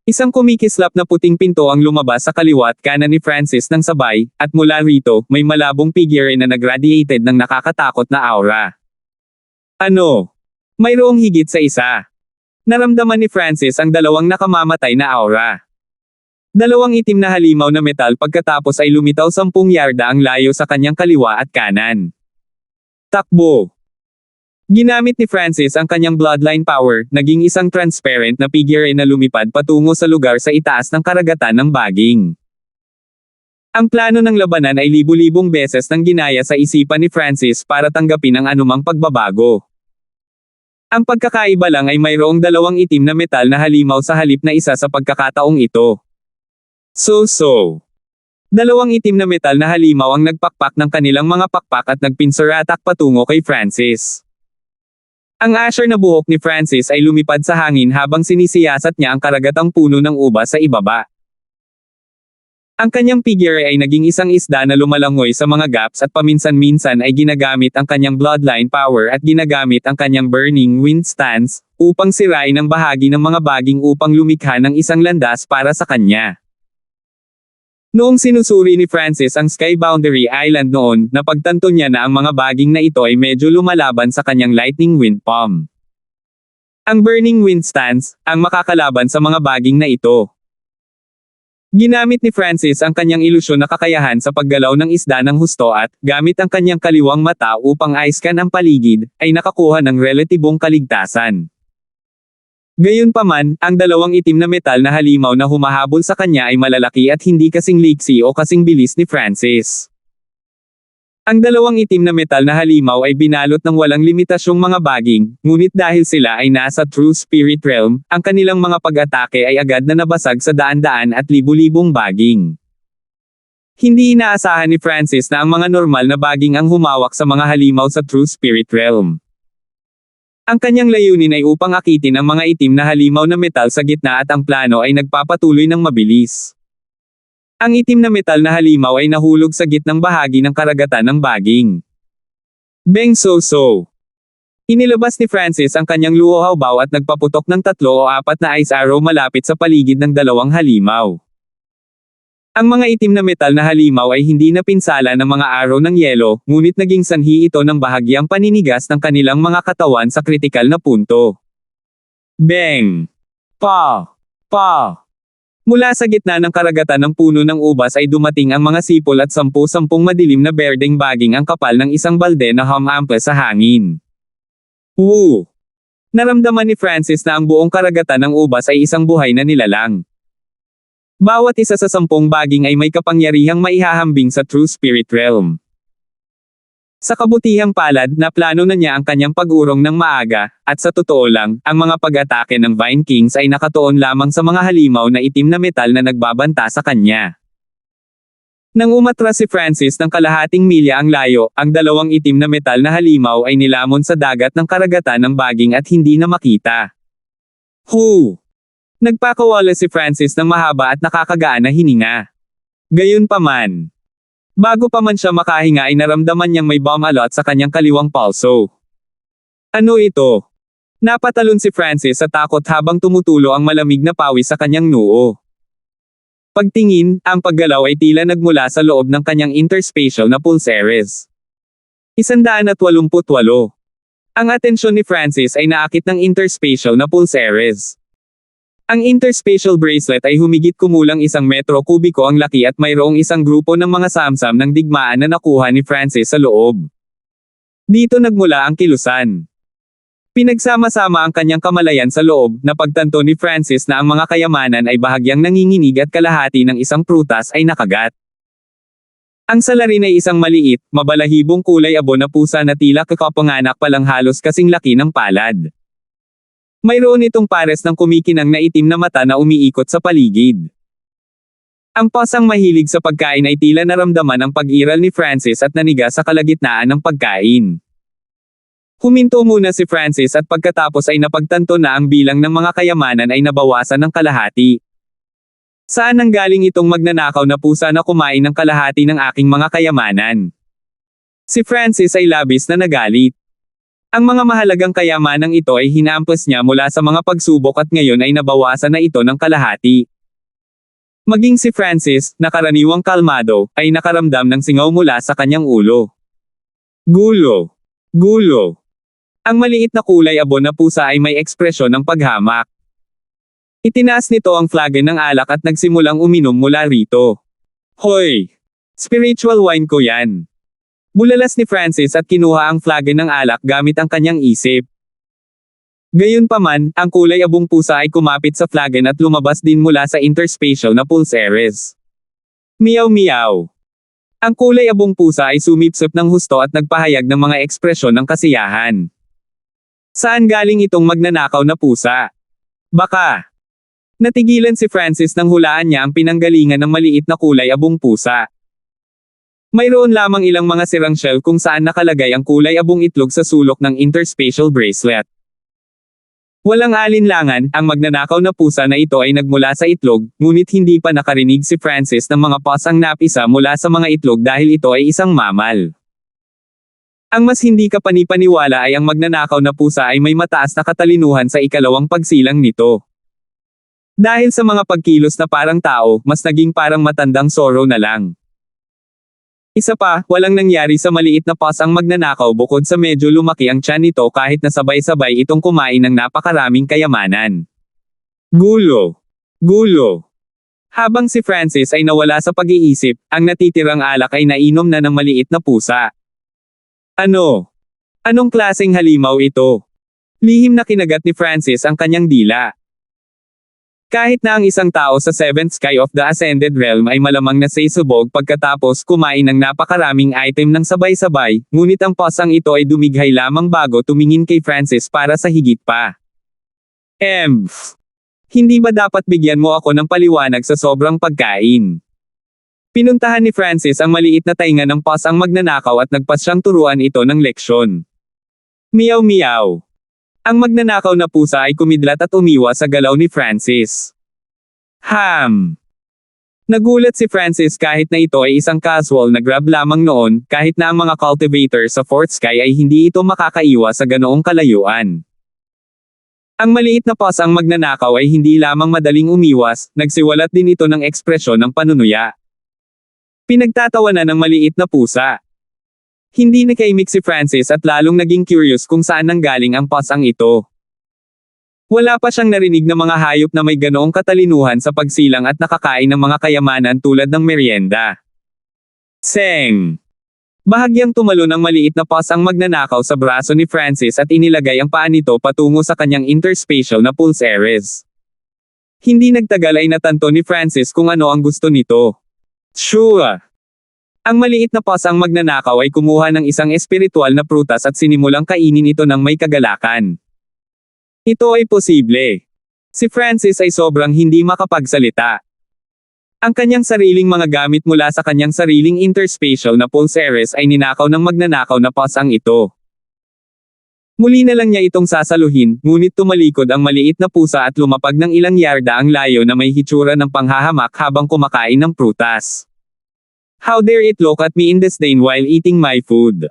Isang kumikislap na puting pinto ang lumabas sa kaliwa at kanan ni Francis ng sabay, at mula rito, may malabong figure na nagradiated ng nakakatakot na aura. Ano? Mayroong higit sa isa. Naramdaman ni Francis ang 2 nakamamatay na aura. 2 itim na halimaw na metal pagkatapos ay lumitaw 10 yarda ang layo sa kanyang kaliwa at kanan. Takbo! Ginamit ni Francis ang kanyang bloodline power, naging isang transparent na figure na lumipad patungo sa lugar sa itaas ng karagatan ng Baging. Ang plano ng labanan ay libu-libong beses nang ginaya sa isipan ni Francis para tanggapin ang anumang pagbabago. Ang pagkakaiba lang ay mayroong 2 itim na metal na halimaw sa halip na isa sa pagkakataong ito. So. 2 itim na metal na halimaw ang nagpakpak ng kanilang mga pakpak at nagpinsuratak patungo kay Francis. Ang asher na buhok ni Francis ay lumipad sa hangin habang sinisiyasat niya ang karagatang puno ng ubas sa ibaba. Ang kanyang figure ay naging isang isda na lumalangoy sa mga gaps at paminsan-minsan ay ginagamit ang kanyang bloodline power at ginagamit ang kanyang burning wind stance upang sirain ang bahagi ng mga baging upang lumikha ng isang landas para sa kanya. Noong sinusuri ni Francis ang Sky Boundary Island noon, napagtanto niya na ang mga baging na ito ay medyo lumalaban sa kanyang lightning wind palm. Ang burning wind stance, ang makakalaban sa mga baging na ito. Ginamit ni Francis ang kanyang ilusyon na kakayahan sa paggalaw ng isda ng husto at, gamit ang kanyang kaliwang mata upang i-scan ang paligid, ay nakakuha ng relatibong kaligtasan. Gayunpaman, ang 2 itim na metal na halimaw na humahabol sa kanya ay malalaki at hindi kasing liksi o kasing bilis ni Francis. Ang 2 itim na metal na halimaw ay binalot ng walang limitasyong mga baging, ngunit dahil sila ay nasa True Spirit Realm, ang kanilang mga pag-atake ay agad na nabasag sa daan-daan at libu-libong baging. Hindi inaasahan ni Francis na ang mga normal na baging ang humawak sa mga halimaw sa True Spirit Realm. Ang kanyang layunin ay upang akitin ang mga itim na halimaw na metal sa gitna at ang plano ay nagpapatuloy ng mabilis. Ang itim na metal na halimaw ay nahulog sa gitnang bahagi ng karagatan ng baging. Beng so. Inilabas ni Francis ang kanyang luho-hawbaw at nagpaputok ng 3 o 4 na ice arrow malapit sa paligid ng 2 halimaw. Ang mga itim na metal na halimaw ay hindi napinsala ng mga arrow ng yelo, ngunit naging sanhi ito ng bahagyang paninigas ng kanilang mga katawan sa kritikal na punto. Bang! Pa! Mula sa gitna ng karagatan ng puno ng ubas ay dumating ang mga sipol at 10-10 madilim na berdeng baging ang kapal ng isang balde na humahampas sa hangin. Woo! Naramdaman ni Francis na ang buong karagatan ng ubas ay isang buhay na nilalang. Bawat isa sa 10 baging ay may kapangyarihang maihahambing sa True Spirit Realm. Sa kabutihang palad, naplano na niya ang kanyang pag-urong ng maaga, at sa totoo lang, ang mga pag-atake ng Vine Kings ay nakatuon lamang sa mga halimaw na itim na metal na nagbabanta sa kanya. Nang umatras si Francis ng kalahating milya ang layo, ang 2 itim na metal na halimaw ay nilamon sa dagat ng karagatan ng baging at hindi na makita. Hu! Nagpakawala si Francis ng mahaba at nakakagaan na hininga. Gayunpaman, bago pa man siya makahinga ay naramdaman niyang may bomb alot sa kanyang kaliwang palso. Ano ito? Napatalon si Francis sa takot habang tumutulo ang malamig na pawis sa kanyang noo. Pagtingin, ang paggalaw ay tila nagmula sa loob ng kanyang interspatial na pulsares. 188. Ang atensyon ni Francis ay naakit ng interspatial na pulsares. Ang interspatial bracelet ay humigit kumulang 1 metro kubiko ang laki at mayroong isang grupo ng mga samsam ng digmaan na nakuha ni Francis sa loob. Dito nagmula ang kilusan. Pinagsama-sama ang kanyang kamalayan sa loob, na pagtanto ni Francis na ang mga kayamanan ay bahagyang nanginginig at kalahati ng isang prutas ay nakagat. Ang salarin ay isang maliit, mabalahibong kulay abo na pusa na tila kakapanganak pa lang halos kasing laki ng palad. Mayroon itong pares ng kumikinang na itim na mata na umiikot sa paligid. Ang pasang mahilig sa pagkain ay tila naramdaman ang pag-iral ni Francis at naniga sa kalagitnaan ng pagkain. Huminto muna si Francis at pagkatapos ay napagtanto na ang bilang ng mga kayamanan ay nabawasan ng kalahati. Saan nanggaling itong magnanakaw na pusa na kumain ng kalahati ng aking mga kayamanan? Si Francis ay labis na nagalit. Ang mga mahalagang kayamanang ito ay hinampas niya mula sa mga pagsubok at ngayon ay nabawasan na ito ng kalahati. Maging si Francis, na karaniwang kalmado, ay nakaramdam ng singaw mula sa kanyang ulo. Gulo! Ang maliit na kulay abo na pusa ay may ekspresyon ng paghamak. Itinaas nito ang flagon ng alak at nagsimulang uminom mula rito. Hoy! Spiritual wine ko yan. Bulalas ni Francis at kinuha ang flagon ng alak gamit ang kanyang isip. Gayunpaman, ang kulay abong pusa ay kumapit sa flagon at lumabas din mula sa interspatial na pulsares. Meow. Ang kulay abong pusa ay sumipsip ng husto at nagpahayag ng mga ekspresyon ng kasiyahan. Saan galing itong magnanakaw na pusa? Baka. Natigilan si Francis nang hulaan niya ang pinanggalingan ng maliit na kulay abong pusa. Mayroon lamang ilang mga sirang shell kung saan nakalagay ang kulay abong itlog sa sulok ng interspatial bracelet. Walang alinlangan, ang magnanakaw na pusa na ito ay nagmula sa itlog, ngunit hindi pa nakarinig si Francis ng mga pasang napisa mula sa mga itlog dahil ito ay isang mamal. Ang mas hindi kapanipaniwala ay ang magnanakaw na pusa ay may mataas na katalinuhan sa ikalawang pagsilang nito. Dahil sa mga pagkilos na parang tao, mas naging parang matandang Zorro na lang. Isa pa, walang nangyari sa maliit na pas ang magnanakaw bukod sa medyo lumaki ang tiyan nito kahit na sabay-sabay itong kumain ng napakaraming kayamanan. Gulo! Habang si Francis ay nawala sa pag-iisip, ang natitirang alak ay nainom na ng maliit na pusa. Anong klaseng halimaw ito? Lihim na kinagat ni Francis ang kanyang dila. Kahit na ang isang tao sa 7th sky of the Ascended Realm ay malamang nasasabog pagkatapos kumain ng napakaraming item ng sabay-sabay, ngunit ang pasang ito ay dumighay lamang bago tumingin kay Francis para sa higit pa. Hindi ba dapat bigyan mo ako ng paliwanag sa sobrang pagkain? Pinuntahan ni Francis ang maliit na tainga ng pasang magnanakaw at nagpasyang turuan ito ng leksyon. Meow. Ang magnanakaw na pusa ay kumidlat at umiwas sa galaw ni Francis. Nagulat si Francis kahit na ito ay isang casual na grab lamang noon, kahit na ang mga cultivator sa Fort Sky ay hindi ito makakaiwas sa ganoong kalayuan. Ang maliit na pasang magnanakaw ay hindi lamang madaling umiwas, nagsiwalat din ito ng ekspresyon ng panunuya. Pinagtatawanan ng maliit na pusa. Hindi nakaimik si Francis at lalong naging curious kung saan nanggaling ang pasang ito. Wala pa siyang narinig na mga hayop na may ganoong katalinuhan sa pagsilang at nakakain ng mga kayamanan tulad ng merienda. Seng! Bahagyang tumalo ng maliit na pasang magnanakaw sa braso ni Francis at inilagay ang paa nito patungo sa kanyang interspatial na pulse areas. Hindi nagtagal ay natanto ni Francis kung ano ang gusto nito. Sure! Ang maliit na pasang magnanakaw ay kumuha ng isang espiritual na prutas at sinimulang kainin ito ng may kagalakan. Ito ay posible. Si Francis ay sobrang hindi makapagsalita. Ang kanyang sariling mga gamit mula sa kanyang sariling interspatial na pulse areas ay ninakaw ng magnanakaw na pasang ito. Muli na lang niya itong sasaluhin, ngunit tumalikod ang maliit na pusa at lumapag ng ilang yarda ang layo na may hitsura ng panghahamak habang kumakain ng prutas. How dare it look at me in disdain while eating my food?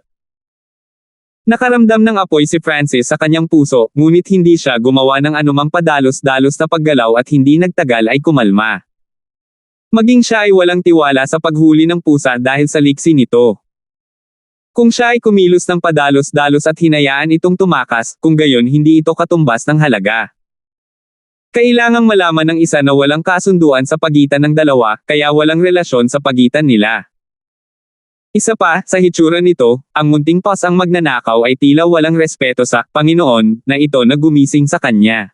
Nakaramdam ng apoy si Francis sa kanyang puso, ngunit hindi siya gumawa ng anumang padalos-dalos na paggalaw at hindi nagtagal ay kumalma. Maging siya ay walang tiwala sa paghuli ng pusa dahil sa liksi nito. Kung siya ay kumilos ng padalos-dalos at hinayaan itong tumakas, kung gayon hindi ito katumbas ng halaga. Kailangang malaman ng isa na walang kasunduan sa pagitan ng dalawa, kaya walang relasyon sa pagitan nila. Isa pa, sa hitsura nito, ang munting pasang magnanakaw ay tila walang respeto sa Panginoon na ito na gumising sa kanya.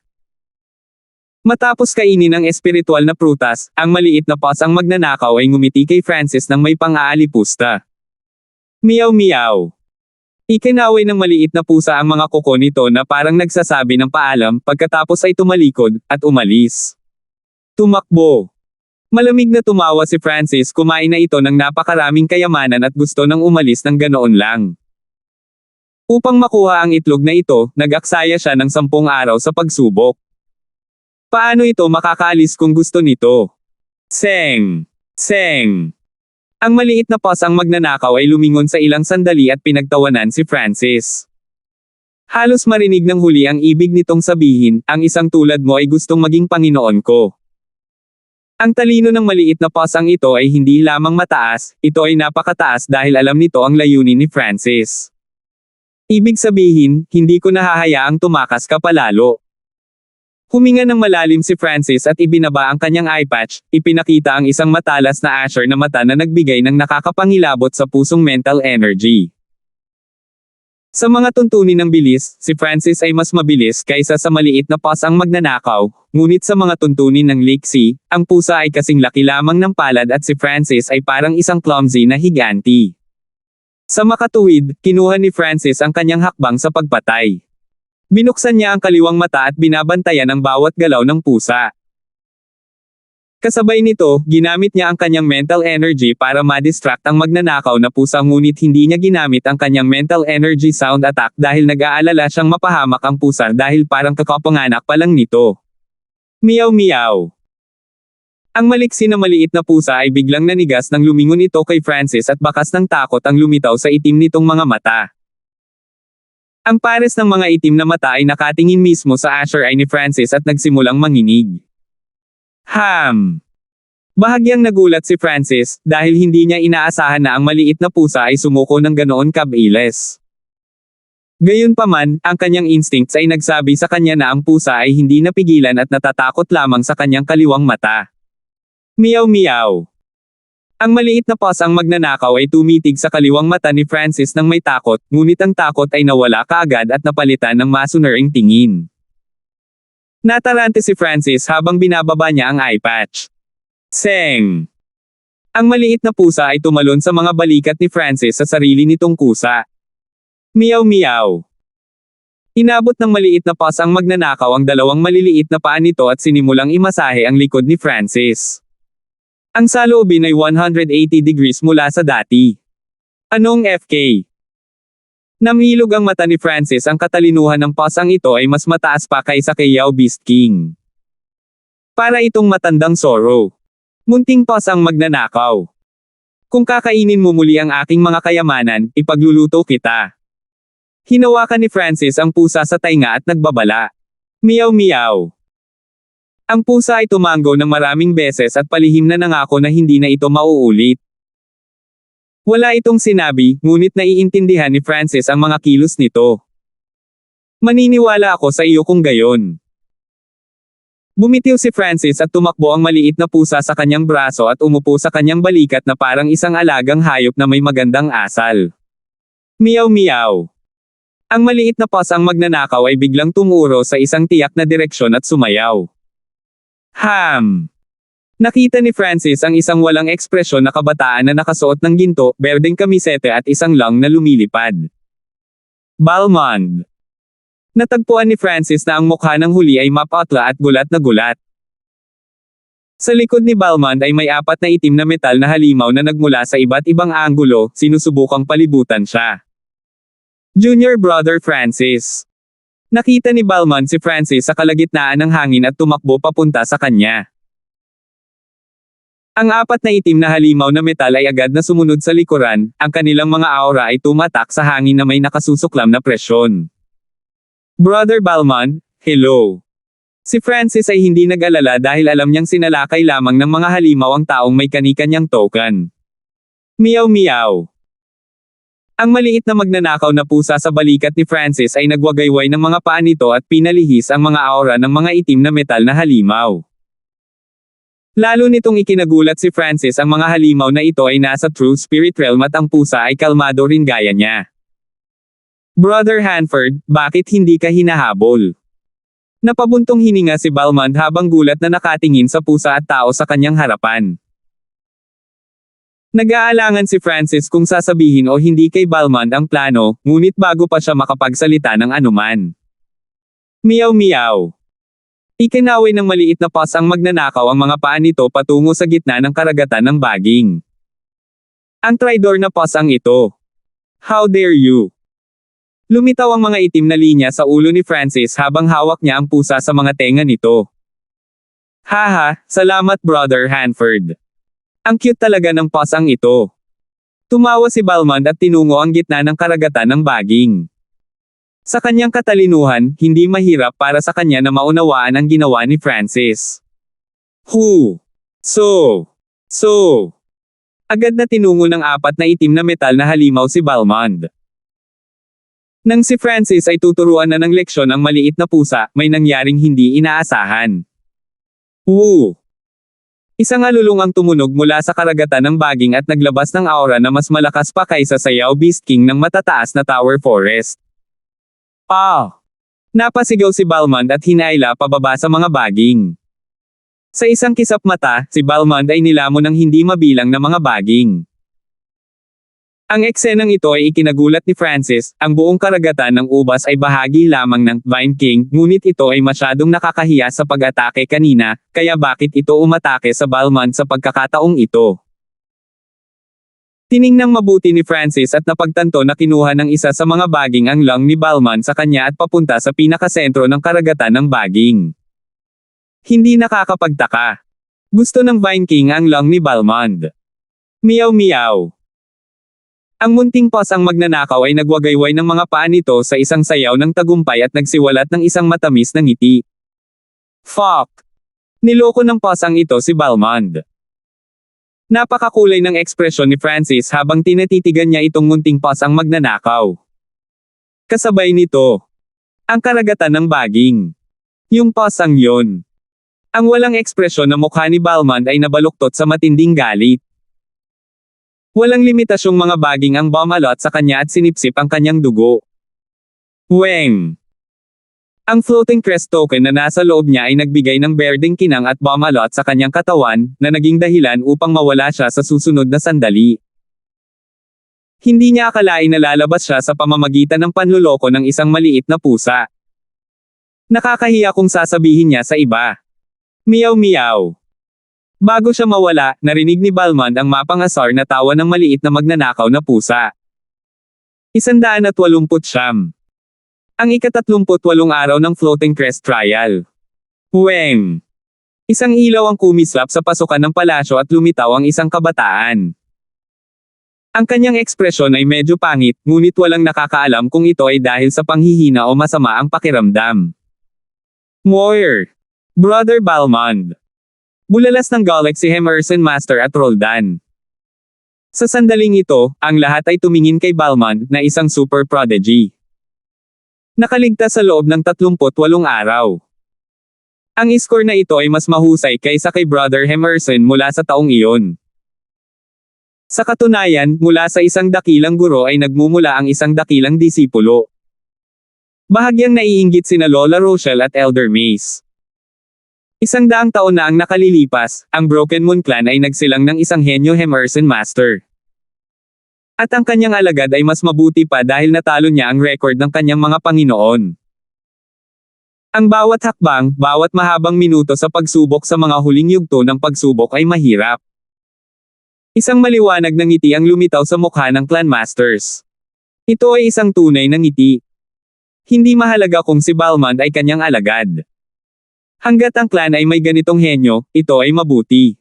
Matapos kainin ng espiritual na prutas, ang maliit na pasang magnanakaw ay ngumiti kay Francis ng may pang-aalipusta. Meow meow. Ikinaway ng maliit na pusa ang mga kuko nito na parang nagsasabi ng paalam pagkatapos ay tumalikod at umalis. Tumakbo. Malamig na tumawa si Francis, kumain na ito ng napakaraming kayamanan at gusto nang umalis ng ganoon lang. Upang makuha ang itlog na ito, nag-aksaya siya ng 10 araw sa pagsubok. Paano ito makakaalis kung gusto nito? Seng! Seng! Ang maliit na pasang magnanakaw ay lumingon sa ilang sandali at pinagtawanan si Francis. Halos marinig ng huli ang ibig nitong sabihin, ang isang tulad mo ay gustong maging Panginoon ko. Ang talino ng maliit na pasang ito ay hindi lamang mataas, ito ay napakataas dahil alam nito ang layunin ni Francis. Ibig sabihin, hindi ko nahahayaang tumakas ka palalo. Huminga ng malalim si Francis at ibinaba ang kanyang eye patch, ipinakita ang isang matalas na azure na mata na nagbigay ng nakakapangilabot sa pusong mental energy. Sa mga tuntunin ng bilis, si Francis ay mas mabilis kaysa sa maliit na pasang magnanakaw, ngunit sa mga tuntunin ng liksi, ang pusa ay kasing laki lamang ng palad at si Francis ay parang isang clumsy na higanti. Sa makatuwid, kinuha ni Francis ang kanyang hakbang sa pagpatay. Binuksan niya ang kaliwang mata at binabantayan ang bawat galaw ng pusa. Kasabay nito, ginamit niya ang kanyang mental energy para ma-distract ang magnanakaw na pusa ngunit hindi niya ginamit ang kanyang mental energy sound attack dahil nag-aalala siyang mapahamak ang pusa dahil parang kakapanganak pa lang nito. Meow meow. Ang maliksi na maliit na pusa ay biglang nanigas nang lumingon ito kay Francis at bakas ng takot ang lumitaw sa itim nitong mga mata. Ang pares ng mga itim na mata ay nakatingin mismo sa azure eye ni Francis at nagsimulang manginig. Bahagyang nagulat si Francis, dahil hindi niya inaasahan na ang maliit na pusa ay sumuko ng ganoon kabilis. Gayunpaman, ang kanyang instincts ay nagsabi sa kanya na ang pusa ay hindi napigilan at natatakot lamang sa kanyang kaliwang mata. Meow meow. Ang maliit na pasang magnanakaw ay tumitig sa kaliwang mata ni Francis nang may takot, ngunit ang takot ay nawala kaagad at napalitan ng masunuring tingin. Natarante si Francis habang binababa niya ang eye patch. Seng! Ang maliit na pusa ay tumalon sa mga balikat ni Francis sa sarili nitong kusa. Meow meow. Inabot ng maliit na pasang magnanakaw ang dalawang maliliit na paa nito at sinimulang imasahe ang likod ni Francis. Ang saloobin ay 180 degrees mula sa dati. Anong FK? Namilog ang mata ni Francis, ang katalinuhan ng pasang ito ay mas mataas pa kaysa kay Yao Beast King. Para itong matandang Zorro. Munting pasang magnanakaw. Kung kakainin mo muli ang aking mga kayamanan, ipagluluto kita. Hinawakan ni Francis ang pusa sa tainga at nagbabala. Meow meow. Ang pusa ay tumango ng maraming beses at palihim na nangako na hindi na ito mauulit. Wala itong sinabi, ngunit naiintindihan ni Francis ang mga kilos nito. Maniniwala ako sa iyo kung gayon. Bumitiw si Francis at tumakbo ang maliit na pusa sa kanyang braso at umupo sa kanyang balikat na parang isang alagang hayop na may magandang asal. Meow meow. Ang maliit na pasang magnanakaw ay biglang tumuro sa isang tiyak na direksyon at sumayaw. Ham! Nakita ni Francis ang isang walang ekspresyon na kabataan na nakasuot ng ginto, berdeng kamisete at isang lang na lumilipad. Balmond. Natagpuan ni Francis na ang mukha ng huli ay mapatla at gulat na gulat. Sa likod ni Balmond ay may apat na itim na metal na halimaw na nagmula sa iba't ibang anggulo, sinusubukang palibutan siya. Junior Brother Francis. Nakita ni Balmond si Francis sa kalagitnaan ng hangin at tumakbo papunta sa kanya. Ang apat na itim na halimaw na metal ay agad na sumunod sa likuran, ang kanilang mga aura ay tumatak sa hangin na may nakasusuklam na presyon. Brother Balmond, hello. Si Francis ay hindi nag-alala dahil alam niyang sinalakay lamang ng mga halimaw ang taong may kani-kanyang token. Meow meow. Ang maliit na magnanakaw na pusa sa balikat ni Francis ay nagwagayway ng mga paa nito at pinalihis ang mga aura ng mga itim na metal na halimaw. Lalo nitong ikinagulat si Francis ang mga halimaw na ito ay nasa True Spirit Realm at ang pusa ay kalmado rin gaya niya. Brother Hanford, bakit hindi ka hinahabol? Napabuntong hininga si Balmond habang gulat na nakatingin sa pusa at tao sa kanyang harapan. Nag-aalangan si Francis kung sasabihin o hindi kay Balmond ang plano, ngunit bago pa siya makapagsalita ng anuman. Meow meow. Ikinaway ng maliit na pasang magnanakaw ang mga paa nito patungo sa gitna ng karagatan ng baging. Ang traidor na pasang ito. How dare you? Lumitaw ang mga itim na linya sa ulo ni Francis habang hawak niya ang pusa sa mga tenga nito. Haha, salamat Brother Hanford. Ang cute talaga ng pasang ito. Tumawa si Balmond at tinungo ang gitna ng karagatan ng baging. Sa kanyang katalinuhan, hindi mahirap para sa kanya na maunawaan ang ginawa ni Francis. So. Agad na tinungo ng apat na itim na metal na halimaw si Balmond. Nang si Francis ay tuturuan na ng leksyon ang maliit na pusa, may nangyaring hindi inaasahan. Woo! Isang alulong ang tumunog mula sa karagatan ng baging at naglabas ng aura na mas malakas pa kaysa sa Yao Beast King ng matataas na Tower Forest. Napasigaw si Balmond at hinaila pababa sa mga baging. Sa isang kisap mata, si Balmond ay nilamon ng hindi mabilang na mga baging. Ang eksenang ito ay ikinagulat ni Francis, ang buong karagatan ng ubas ay bahagi lamang ng Vine King, ngunit ito ay masyadong nakakahiya sa pag-atake kanina, kaya bakit ito umatake sa Balmond sa pagkakataong ito? Tiningnang mabuti ni Francis at napagtanto na kinuha ng isa sa mga baging ang lung ni Balmond sa kanya at papunta sa pinakasentro ng karagatan ng baging. Hindi nakakapagtaka. Gusto ng Vine King ang lung ni Balmond. Meow meow. Ang munting pasang magnanakaw ay nagwagayway ng mga paa nito sa isang sayaw ng tagumpay at nagsiwalat ng isang matamis na ngiti. Fuck! Niloko ng pasang ito si Balmond. Napakakulay ng ekspresyon ni Francis habang tinatitigan niya itong munting pasang magnanakaw. Kasabay nito, ang karagatan ng baging. Yung pasang yon. Ang walang ekspresyon na mukha ni Balmond ay nabaluktot sa matinding galit. Walang limitasyong mga baging ang bumalot sa kanya at sinipsip ang kanyang dugo. Weng! Ang floating crest token na nasa loob niya ay nagbigay ng berdeng kinang at bumalot sa kanyang katawan, na naging dahilan upang mawala siya sa susunod na sandali. Hindi niya akalain na lalabas siya sa pamamagitan ng panluloko ng isang maliit na pusa. Nakakahiya kung sasabihin niya sa iba. Meow meow. Bago siya mawala, narinig ni Balmond ang mapangasar na tawa ng maliit na magnanakaw na pusa. 189. Ang ika-38 araw ng Floating Crest Trial. Weng! Isang ilaw ang kumislap sa pasukan ng palasyo at lumitaw ang isang kabataan. Ang kanyang ekspresyon ay medyo pangit, ngunit walang nakakaalam kung ito ay dahil sa panghihina o masama ang pakiramdam. Moir. Brother Balmond. Bulalas ng galit si Emerson Master at Roldan. Sa sandaling ito, ang lahat ay tumingin kay Balmond na isang super prodigy. Nakaligtas sa loob ng 38 araw. Ang score na ito ay mas mahusay kaysa kay Brother Emerson mula sa taong iyon. Sa katunayan, mula sa isang dakilang guro ay nagmumula ang isang dakilang disipulo. Bahagyang naiinggit sina Lola Rochelle at Elder Mace. 100 taon na ang nakalilipas, ang Broken Moon Clan ay nagsilang ng isang henyo Emerson Master. At ang kanyang alagad ay mas mabuti pa dahil natalo niya ang record ng kanyang mga Panginoon. Ang bawat hakbang, bawat mahabang minuto sa pagsubok sa mga huling yugto ng pagsubok ay mahirap. Isang maliwanag na ngiti ang lumitaw sa mukha ng Clan Masters. Ito ay isang tunay na ngiti. Hindi mahalaga kung si Balmond ay kanyang alagad. Hanggat ang clan ay may ganitong henyo, ito ay mabuti.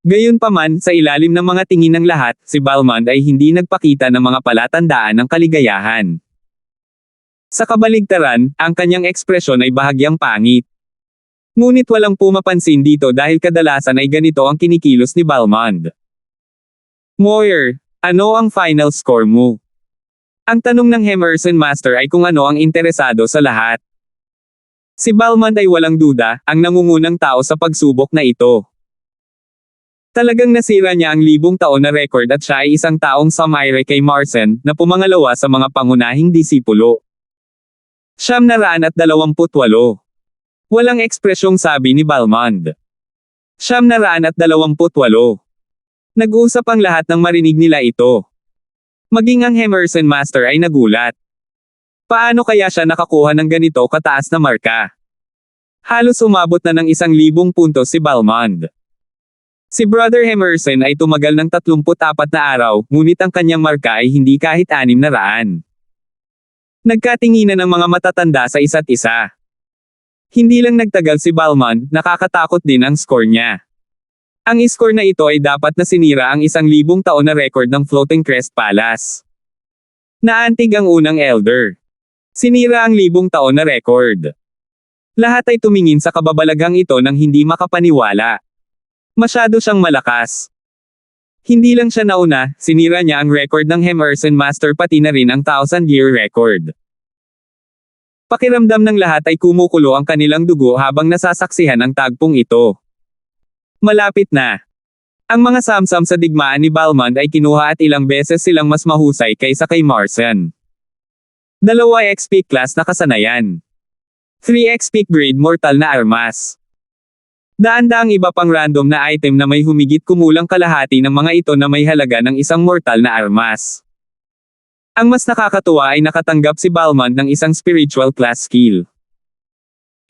Gayunpaman, sa ilalim ng mga tingin ng lahat, si Balmond ay hindi nagpakita ng mga palatandaan ng kaligayahan. Sa kabaligtaran, ang kanyang ekspresyon ay bahagyang pangit. Ngunit walang pumapansin dito dahil kadalasan ay ganito ang kinikilos ni Balmond. Moir, ano ang final score mo? Ang tanong ng Emerson Master ay kung ano ang interesado sa lahat. Si Balmond ay walang duda, ang nangungunang tao sa pagsubok na ito. Talagang nasira niya ang 1000 taon na record at siya ay isang taong sumire kay Marcen, na pumangalawa sa mga pangunahing disipulo. 928. Walang ekspresyong sabi ni Balmond. 928. Nag-uusap ang lahat nang marinig nila ito. Maging ang Emerson Master ay nagulat. Paano kaya siya nakakuha ng ganito kataas na marka? Halos umabot na ng 1,000 puntos si Balmond. Si Brother Emerson ay tumagal ng 34 na araw, ngunit ang kanyang marka ay hindi kahit 600. Nagkatinginan ng mga matatanda sa isa't isa. Hindi lang nagtagal si Balmond, nakakatakot din ang score niya. Ang score na ito ay dapat na sinira ang 1,000 taon na record ng Floating Crest Palace. Naantig ang unang elder. Sinira ang 1,000 taon na record. Lahat ay tumingin sa kababalaghang ito nang hindi makapaniwala. Masyado siyang malakas. Hindi lang siya nauna, sinira niya ang record ng Emerson Master pati na rin ang 1,000-year record. Pakiramdam ng lahat ay kumukulo ang kanilang dugo habang nasasaksihan ang tagpong ito. Malapit na. Ang mga samsam sa digmaan ni Balmond ay kinuha at ilang beses silang mas mahusay kaysa kay Marcen. 2 XP class na kasanayan. 3 XP grade mortal na armas. Daan-daang iba pang random na item na may humigit kumulang kalahati ng mga ito na may halaga ng isang mortal na armas. Ang mas nakakatuwa ay nakatanggap si Balmond ng isang spiritual class skill.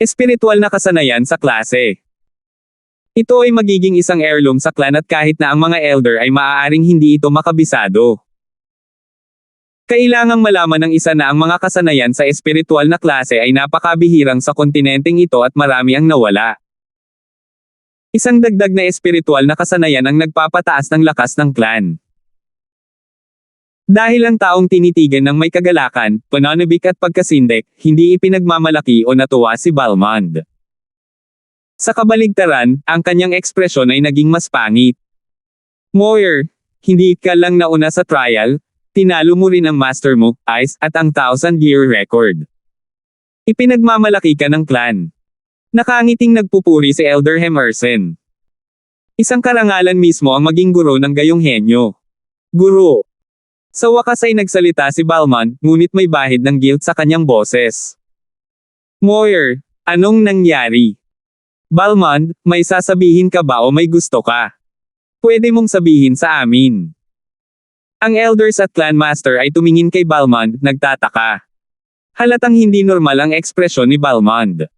Espiritual na kasanayan sa klase. Ito ay magiging isang heirloom sa clan at kahit na ang mga elder ay maaaring hindi ito makabisado. Kailangang malaman ng isa na ang mga kasanayan sa espiritual na klase ay napakabihirang sa kontinenteng ito at marami ang nawala. Isang dagdag na espiritual na kasanayan ang nagpapataas ng lakas ng clan. Dahil ang taong tinitigan ng may kagalakan, pananabik at pagkasindek, hindi ipinagmamalaki o natuwa si Balmond. Sa kabaligtaran, ang kanyang ekspresyon ay naging mas pangit. Moir, hindi ka lang nauna sa trial, tinalo mo rin ang master mo, Ice, at ang 1,000-year record. Ipinagmamalaki ka ng clan. Nakangiting nagpupuri si Elder Emerson. Isang karangalan mismo ang maging guro ng gayong henyo. Guro. Sa wakas ay nagsalita si Balmond, ngunit may bahid ng guilt sa kanyang boses. Moir, anong nangyari? Balmond, may sasabihin ka ba o may gusto ka? Pwede mong sabihin sa amin. Ang elders at clan master ay tumingin kay Balmond, nagtataka. Halatang hindi normal ang ekspresyon ni Balmond.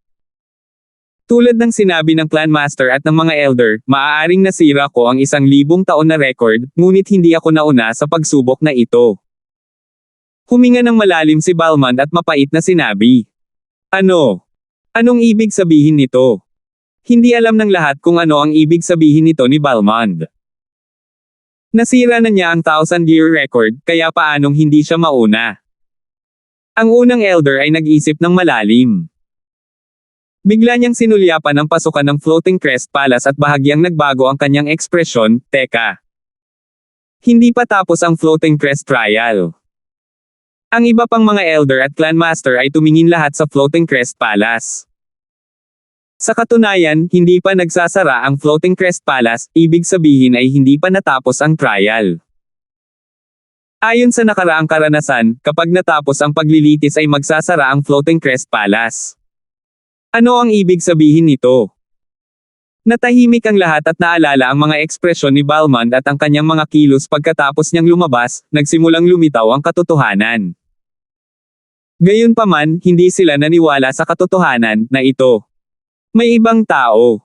Tulad ng sinabi ng clan master at ng mga elder, maaaring nasira ko ang 1,000 taon na record, ngunit hindi ako nauna sa pagsubok na ito. Huminga ng malalim si Balmond at mapait na sinabi. Ano? Anong ibig sabihin nito? Hindi alam ng lahat kung ano ang ibig sabihin nito ni Balmond. Nasira na niya ang 1,000-year record, kaya paanong hindi siya mauna? Ang unang elder ay nag-isip ng malalim. Bigla niyang sinulyapan ang pasukan ng Floating Crest Palace at bahagyang nagbago ang kanyang ekspresyon, teka. Hindi pa tapos ang Floating Crest Trial. Ang iba pang mga elder at clan master ay tumingin lahat sa Floating Crest Palace. Sa katunayan, hindi pa nagsasara ang Floating Crest Palace, ibig sabihin ay hindi pa natapos ang trial. Ayon sa nakaraang karanasan, kapag natapos ang paglilitis ay magsasara ang Floating Crest Palace. Ano ang ibig sabihin nito? Natahimik ang lahat at naalala ang mga ekspresyon ni Balmond at ang kanyang mga kilos pagkatapos niyang lumabas, nagsimulang lumitaw ang katotohanan. Gayunpaman, hindi sila naniwala sa katotohanan na ito. May ibang tao.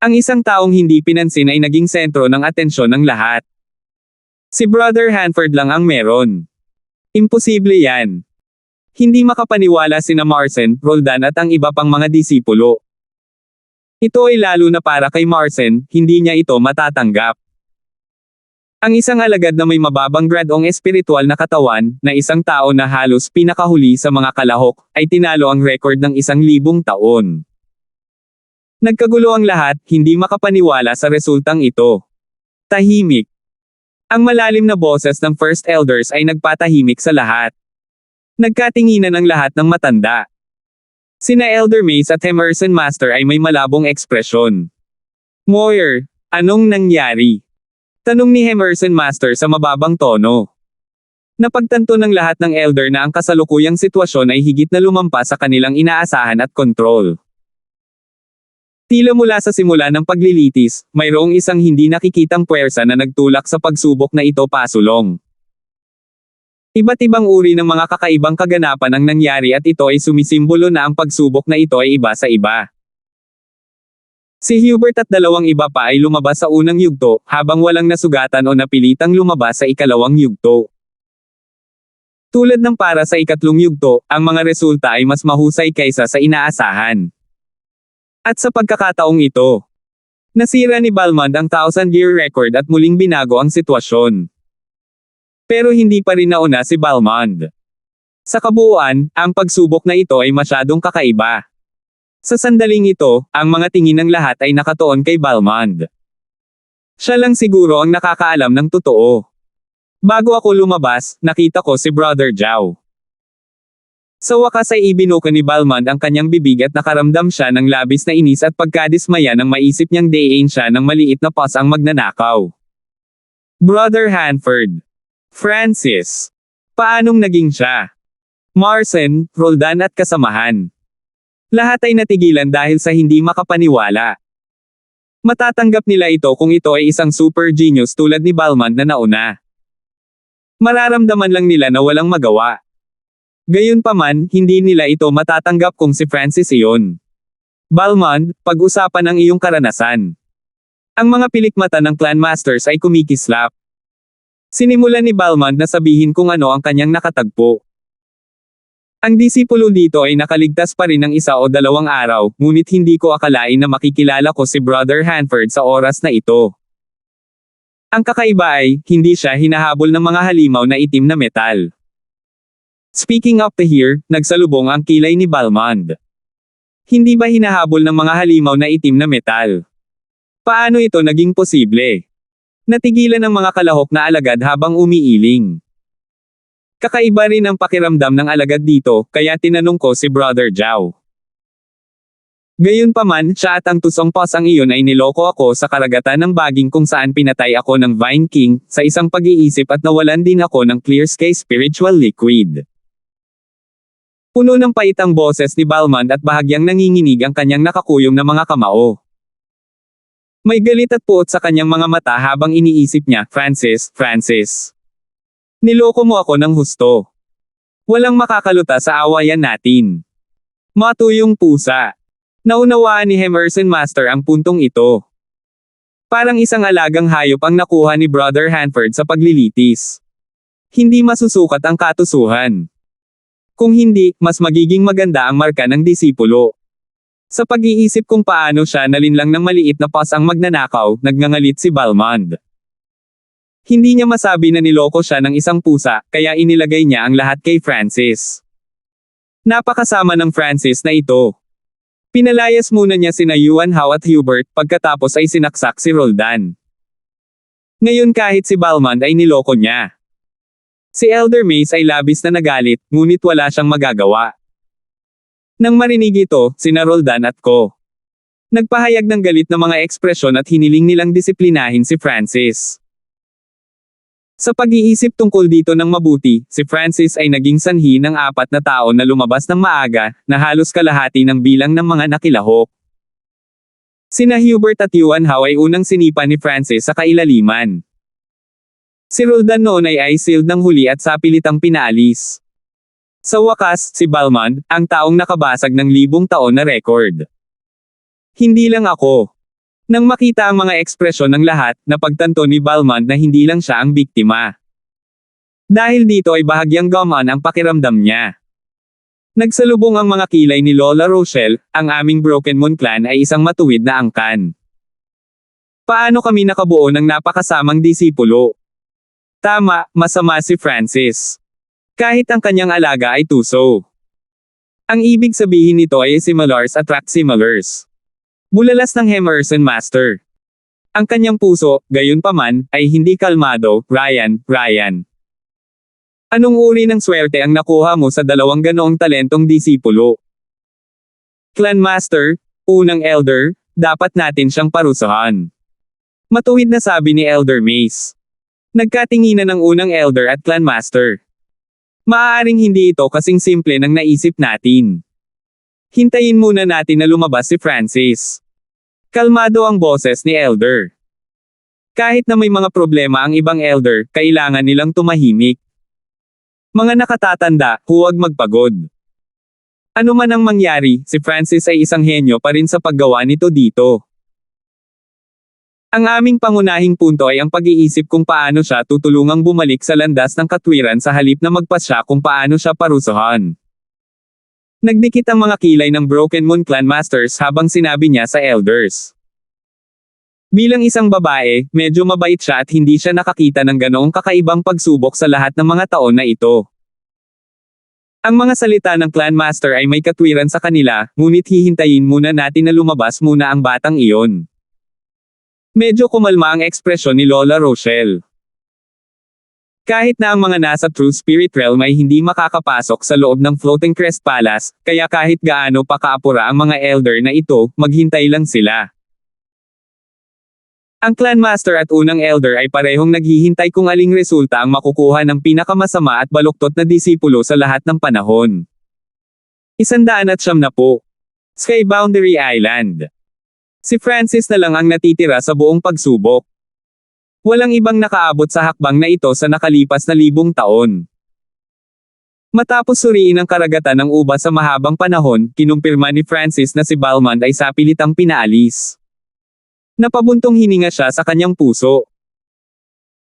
Ang isang taong hindi pinansin ay naging sentro ng atensyon ng lahat. Si Brother Hanford lang ang meron. Imposible yan. Hindi makapaniwala sina Marcen, Roldan at ang iba pang mga disipulo. Ito ay lalo na para kay Marcen, hindi niya ito matatanggap. Ang isang alagad na may mababang gradong espiritual na katawan, na isang tao na halos pinakahuli sa mga kalahok, ay tinalo ang record ng 1,000 taon. Nagkagulo ang lahat, hindi makapaniwala sa resultang ito. Tahimik. Ang malalim na boses ng First Elders ay nagpatahimik sa lahat. Nagkatinginan ang lahat ng matanda. Sina Elder Mace at Emerson Master ay may malabong ekspresyon. Moyer, anong nangyari? Tanong ni Emerson Master sa mababang tono. Napagtanto ng lahat ng elder na ang kasalukuyang sitwasyon ay higit na lumampas sa kanilang inaasahan at kontrol. Tila mula sa simula ng paglilitis, mayroong isang hindi nakikitang puwersa na nagtulak sa pagsubok na ito pasulong. Iba't ibang uri ng mga kakaibang kaganapan ang nangyari at ito ay sumisimbolo na ang pagsubok na ito ay iba sa iba. Si Hubert at dalawang iba pa ay lumabas sa unang yugto, habang walang nasugatan o napilitang lumabas sa ikalawang yugto. Tulad ng para sa ikatlong yugto, ang mga resulta ay mas mahusay kaysa sa inaasahan. At sa pagkakataong ito, nasira ni Balmond ang 1,000-year record at muling binago ang sitwasyon. Pero hindi pa rin nauna si Balmond. Sa kabuuan, ang pagsubok na ito ay masyadong kakaiba. Sa sandaling ito, ang mga tingin ng lahat ay nakatuon kay Balmond. Siya lang siguro ang nakakaalam ng totoo. Bago ako lumabas, nakita ko si Brother Zhao. Sa wakas ay ibinuka ni Balmond ang kanyang bibig at nakaramdam siya ng labis na inis at pagkadismaya nang maisip niyang dayain siya ng maliit na pas ang magnanakaw. Brother Hanford. Francis. Paanong naging siya? Marcen, Roldan at kasamahan. Lahat ay natigilan dahil sa hindi makapaniwala. Matatanggap nila ito kung ito ay isang super genius tulad ni Balmond na nauna. Mararamdaman lang nila na walang magawa. Gayunpaman, hindi nila ito matatanggap kung si Francis iyon. Balmond, pag-usapan ang iyong karanasan. Ang mga pilikmata ng Clan Masters ay kumikislap. Sinimulan ni Balmond na sabihin kung ano ang kanyang nakatagpo. Ang disipulo dito ay nakaligtas pa rin ng 1 o 2 araw, ngunit hindi ko akalain na makikilala ko si Brother Hanford sa oras na ito. Ang kakaiba ay, hindi siya hinahabol ng mga halimaw na itim na metal. Speaking up to here, nagsalubong ang kilay ni Balmond. Hindi ba hinahabol ng mga halimaw na itim na metal? Paano ito naging posible? Natigilan ang mga kalahok na alagad habang umiiling. Kakaiba rin ang pakiramdam ng alagad dito, kaya tinanong ko si Brother Zhao. Gayunpaman, siya at ang tusong pasang iyon ay niloko ako sa karagatan ng baging kung saan pinatay ako ng Vine King, sa isang pag-iisip at nawalan din ako ng clear sky spiritual liquid. Puno ng pait ang boses ni Balmond at bahagyang nanginginig ang kanyang nakakuyong na mga kamao. May galit at puot sa kanyang mga mata habang iniisip niya, Francis. Niloko mo ako ng husto. Walang makakaluta sa awayan natin. Matuyong pusa. Naunawaan ni Emerson Master ang puntong ito. Parang isang alagang hayop ang nakuha ni Brother Hanford sa paglilitis. Hindi masusukat ang katusuhan. Kung hindi, mas magiging maganda ang marka ng disipulo. Sa pag-iisip kung paano siya nalinlang ng maliit na pas ang magnanakaw, nagngangalit si Balmond. Hindi niya masabi na niloko siya ng isang pusa, kaya inilagay niya ang lahat kay Francis. Napakasama ng Francis na ito. Pinalayas muna niya sina Yuan Hao at Hubert, pagkatapos ay sinaksak si Roldan. Ngayon kahit si Balmond ay niloko niya. Si Elder Mace ay labis na nagalit, ngunit wala siyang magagawa. Nang marinig ito, sina Roldan at Co. Nagpahayag ng galit na mga ekspresyon at hiniling nilang disiplinahin si Francis. Sa pag-iisip tungkol dito ng mabuti, si Francis ay naging sanhi ng 4 na tao na lumabas ng maaga, na halos kalahati ng bilang ng mga nakilahok. Sina Hubert at Yuan Hao ay unang sinipa ni Francis sa kailaliman. Si Roldan noon ay ice-sealed ng huli at sapilitang pinaalis. Sa wakas, si Balmond, ang taong nakabasag ng 1,000 taon na record. Hindi lang ako. Nang makita ang mga ekspresyon ng lahat, napagtanto ni Balmond na hindi lang siya ang biktima. Dahil dito ay bahagyang gumaan ang pakiramdam niya. Nagsalubong ang mga kilay ni Lola Rochelle, ang aming Broken Moon Clan ay isang matuwid na angkan. Paano kami nakabuo ng napakasamang disipulo? Tama, masama si Francis. Kahit ang kanyang alaga ay tuso. Ang ibig sabihin nito ay similars attract similars. Bulalas ng Emerson Master. Ang kanyang puso, gayunpaman, ay hindi kalmado. Ryan. Anong uri ng swerte ang nakuha mo sa 2 ganoong talentong disipulo? Clan Master, unang Elder, dapat natin siyang parusahan. Matuwid na sabi ni Elder Mace. Nagkatinginan ng unang Elder at Clan Master. Maaaring hindi ito kasing simple ng naisip natin. Hintayin muna natin na lumabas si Francis. Kalmado ang boses ni Elder. Kahit na may mga problema ang ibang Elder, kailangan nilang tumahimik. Mga nakatatanda, huwag magpagod. Ano man ang mangyari, si Francis ay isang henyo pa rin sa paggawa nito dito. Ang aming pangunahing punto ay ang pag-iisip kung paano siya tutulungang bumalik sa landas ng katwiran sa halip na magpasya kung paano siya parusahan. Nagdikit ang mga kilay ng Broken Moon Clan Masters habang sinabi niya sa elders. Bilang isang babae, medyo mabait siya at hindi siya nakakita ng ganoong kakaibang pagsubok sa lahat ng mga taon na ito. Ang mga salita ng Clan Master ay may katwiran sa kanila, ngunit hihintayin muna natin na lumabas muna ang batang iyon. Medyo kumalma ang ekspresyon ni Lola Rochelle. Kahit na ang mga nasa True Spirit Realm ay hindi makakapasok sa loob ng Floating Crest Palace, kaya kahit gaano pa kaapura ang mga elder na ito, maghintay lang sila. Ang Clan Master at unang elder ay parehong naghihintay kung aling resulta ang makukuha ng pinakamasama at baluktot na disipulo sa lahat ng panahon. 190 Sky Boundary Island. Si Francis na lang ang natitira sa buong pagsubok. Walang ibang nakaabot sa hakbang na ito sa nakalipas na 1,000 taon. Matapos suriin ang karagatan ng uba sa mahabang panahon, kinumpirma ni Francis na si Balmond ay sapilitang pinaalis. Napabuntong hininga siya sa kanyang puso.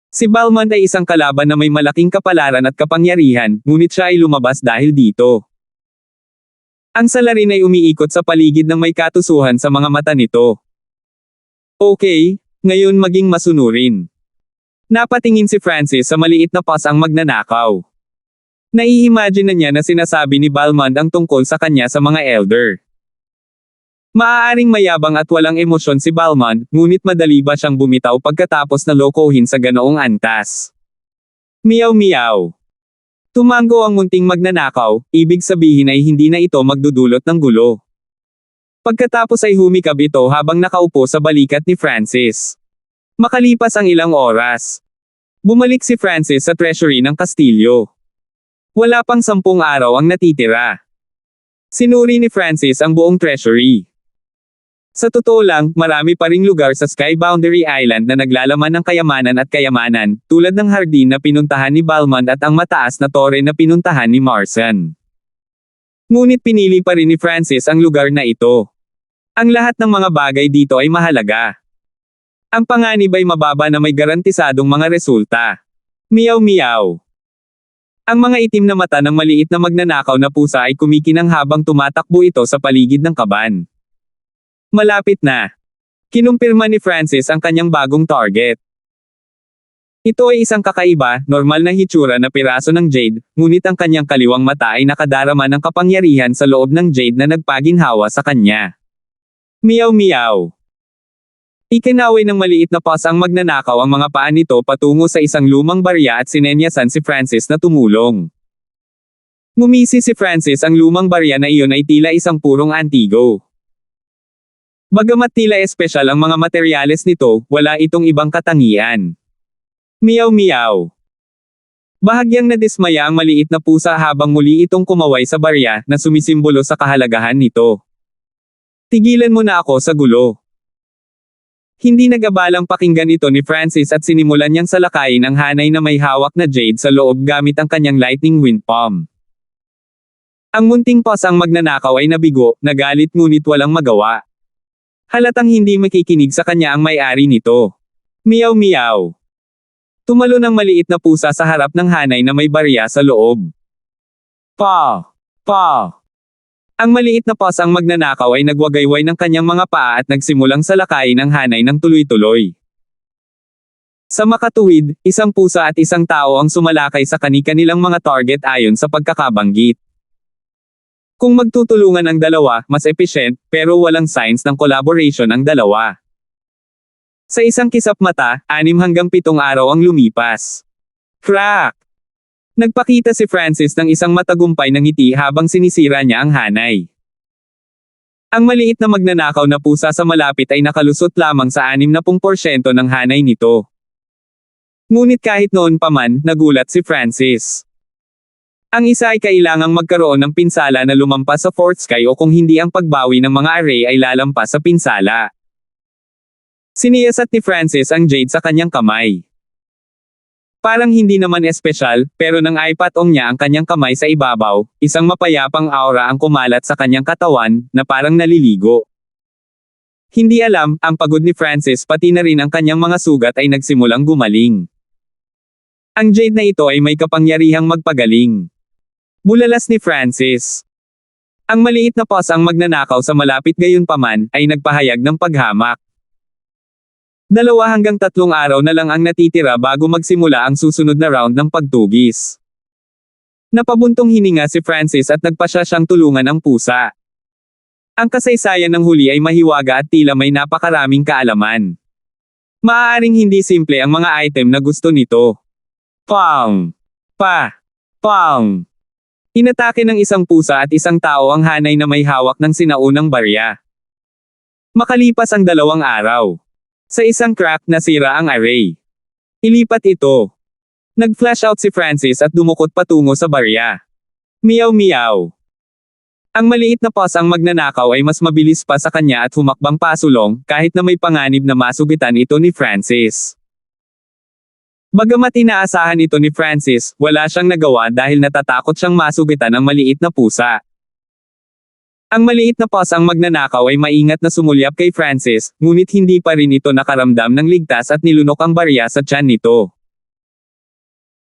Si Balmond ay isang kalaban na may malaking kapalaran at kapangyarihan, ngunit siya ay lumabas dahil dito. Ang salarin ay umiikot sa paligid ng may katusuhan sa mga mata nito. Okay, ngayon maging masunurin. Napatingin si Francis sa maliit na pas ang magnanakaw. Nai-imagine na niya na sinasabi ni Balmond ang tungkol sa kanya sa mga elder. Maaaring mayabang at walang emosyon si Balmond, ngunit madali ba siyang bumitaw pagkatapos na lokohin sa ganoong antas? Miyaw-miyaw. Tumango ang munting magnanakaw, ibig sabihin ay hindi na ito magdudulot ng gulo. Pagkatapos ay humikab ito habang nakaupo sa balikat ni Francis. Makalipas ang ilang oras, bumalik si Francis sa treasury ng kastilyo. Wala pang 10 araw ang natitira. Sinuri ni Francis ang buong treasury. Sa totoo lang, marami pa ring lugar sa Sky Boundary Island na naglalaman ng kayamanan at kayamanan, tulad ng hardin na pinuntahan ni Balmond at ang mataas na tore na pinuntahan ni Marson. Ngunit pinili pa rin ni Francis ang lugar na ito. Ang lahat ng mga bagay dito ay mahalaga. Ang panganib ay mababa na may garantisadong mga resulta. Miyaw-miyaw. Ang mga itim na mata ng maliit na magnanakaw na pusa ay kumikinang habang tumatakbo ito sa paligid ng kaban. Malapit na. Kinumpirma ni Francis ang kanyang bagong target. Ito ay isang kakaiba, normal na hitsura na piraso ng jade, ngunit ang kanyang kaliwang mata ay nakadarama ng kapangyarihan sa loob ng jade na nagpaginhawa sa kanya. Meow meow. Ikinaway ng maliit na paws ang magnanakaw ang mga paa nito patungo sa isang lumang barya at sinenyasan si Francis na tumulong. Ngumisi si Francis, ang lumang barya na iyon ay tila isang purong antigo. Bagamat tila espesyal ang mga materyales nito, wala itong ibang katangian. Meow meow. Bahagyang nadismaya ang maliit na pusa habang muli itong kumaway sa barya na sumisimbolo sa kahalagahan nito. Tigilan mo na ako sa gulo. Hindi nag-abalang pakinggan ito ni Francis at sinimulan niyang salakayin ang hanay na may hawak na jade sa loob gamit ang kanyang lightning wind palm. Ang munting paws ang magnanakaw ay nabigo, nagalit ngunit walang magawa. Halatang hindi makikinig sa kanya ang may-ari nito. Meow meow. Tumalo ng maliit na pusa sa harap ng hanay na may barya sa loob. Paw! Paw! Ang maliit na paws ang magnanakaw ay nagwagayway ng kanyang mga paa at nagsimulang salakayin ang hanay ng tuloy-tuloy. Sa makatuwid, isang pusa at isang tao ang sumalakay sa kani-kanilang mga target ayon sa pagkakabanggit. Kung magtutulungan ang dalawa, mas efficient, pero walang signs ng collaboration ang dalawa. Sa isang kisap mata, 6 hanggang 7 araw ang lumipas. Crack! Nagpakita si Francis ng isang matagumpay na ngiti habang sinisira niya ang hanay. Ang maliit na magnanakaw na pusa sa malapit ay nakalusot lamang sa 60% ng hanay nito. Ngunit kahit noon pa man, nagulat si Francis. Ang isa ay kailangang magkaroon ng pinsala na lumampas sa fourth sky o kung hindi ang pagbawi ng mga array ay lalampas sa pinsala. Siniyasat ni Francis ang jade sa kanyang kamay. Parang hindi naman espesyal, pero nang aipatong niya ang kanyang kamay sa ibabaw, isang mapayapang aura ang kumalat sa kanyang katawan, na parang naliligo. Hindi alam, ang pagod ni Francis pati na rin ang kanyang mga sugat ay nagsimulang gumaling. Ang jade na ito ay may kapangyarihang magpagaling. Bulalas ni Francis. Ang maliit na paws ang magnanakaw sa malapit gayunpaman, ay nagpahayag ng paghamak. 2 hanggang 3 araw na lang ang natitira bago magsimula ang susunod na round ng pagtugis. Napabuntong hininga si Francis at nagpasya siyang tulungan ang pusa. Ang kasaysayan ng huli ay mahiwaga at tila may napakaraming kaalaman. Maaaring hindi simple ang mga item na gusto nito. Pang! Pa! Pang! Inatake ng isang pusa at isang tao ang hanay na may hawak ng sinaunang barya. Makalipas ang 2 araw. Sa isang crack, nasira ang array. Ilipat ito. Nag-flash out si Francis at dumukot patungo sa barya. Meow meow. Ang maliit na paws ang magnanakaw ay mas mabilis pa sa kanya at humakbang pasulong, kahit na may panganib na masugitan ito ni Francis. Bagamat inaasahan ito ni Francis, wala siyang nagawa dahil natatakot siyang masugitan ng maliit na pusa. Ang maliit na paws ang magnanakaw ay maingat na sumulyap kay Francis, ngunit hindi pa rin ito nakaramdam ng ligtas at nilunok ang barya sa tiyan nito.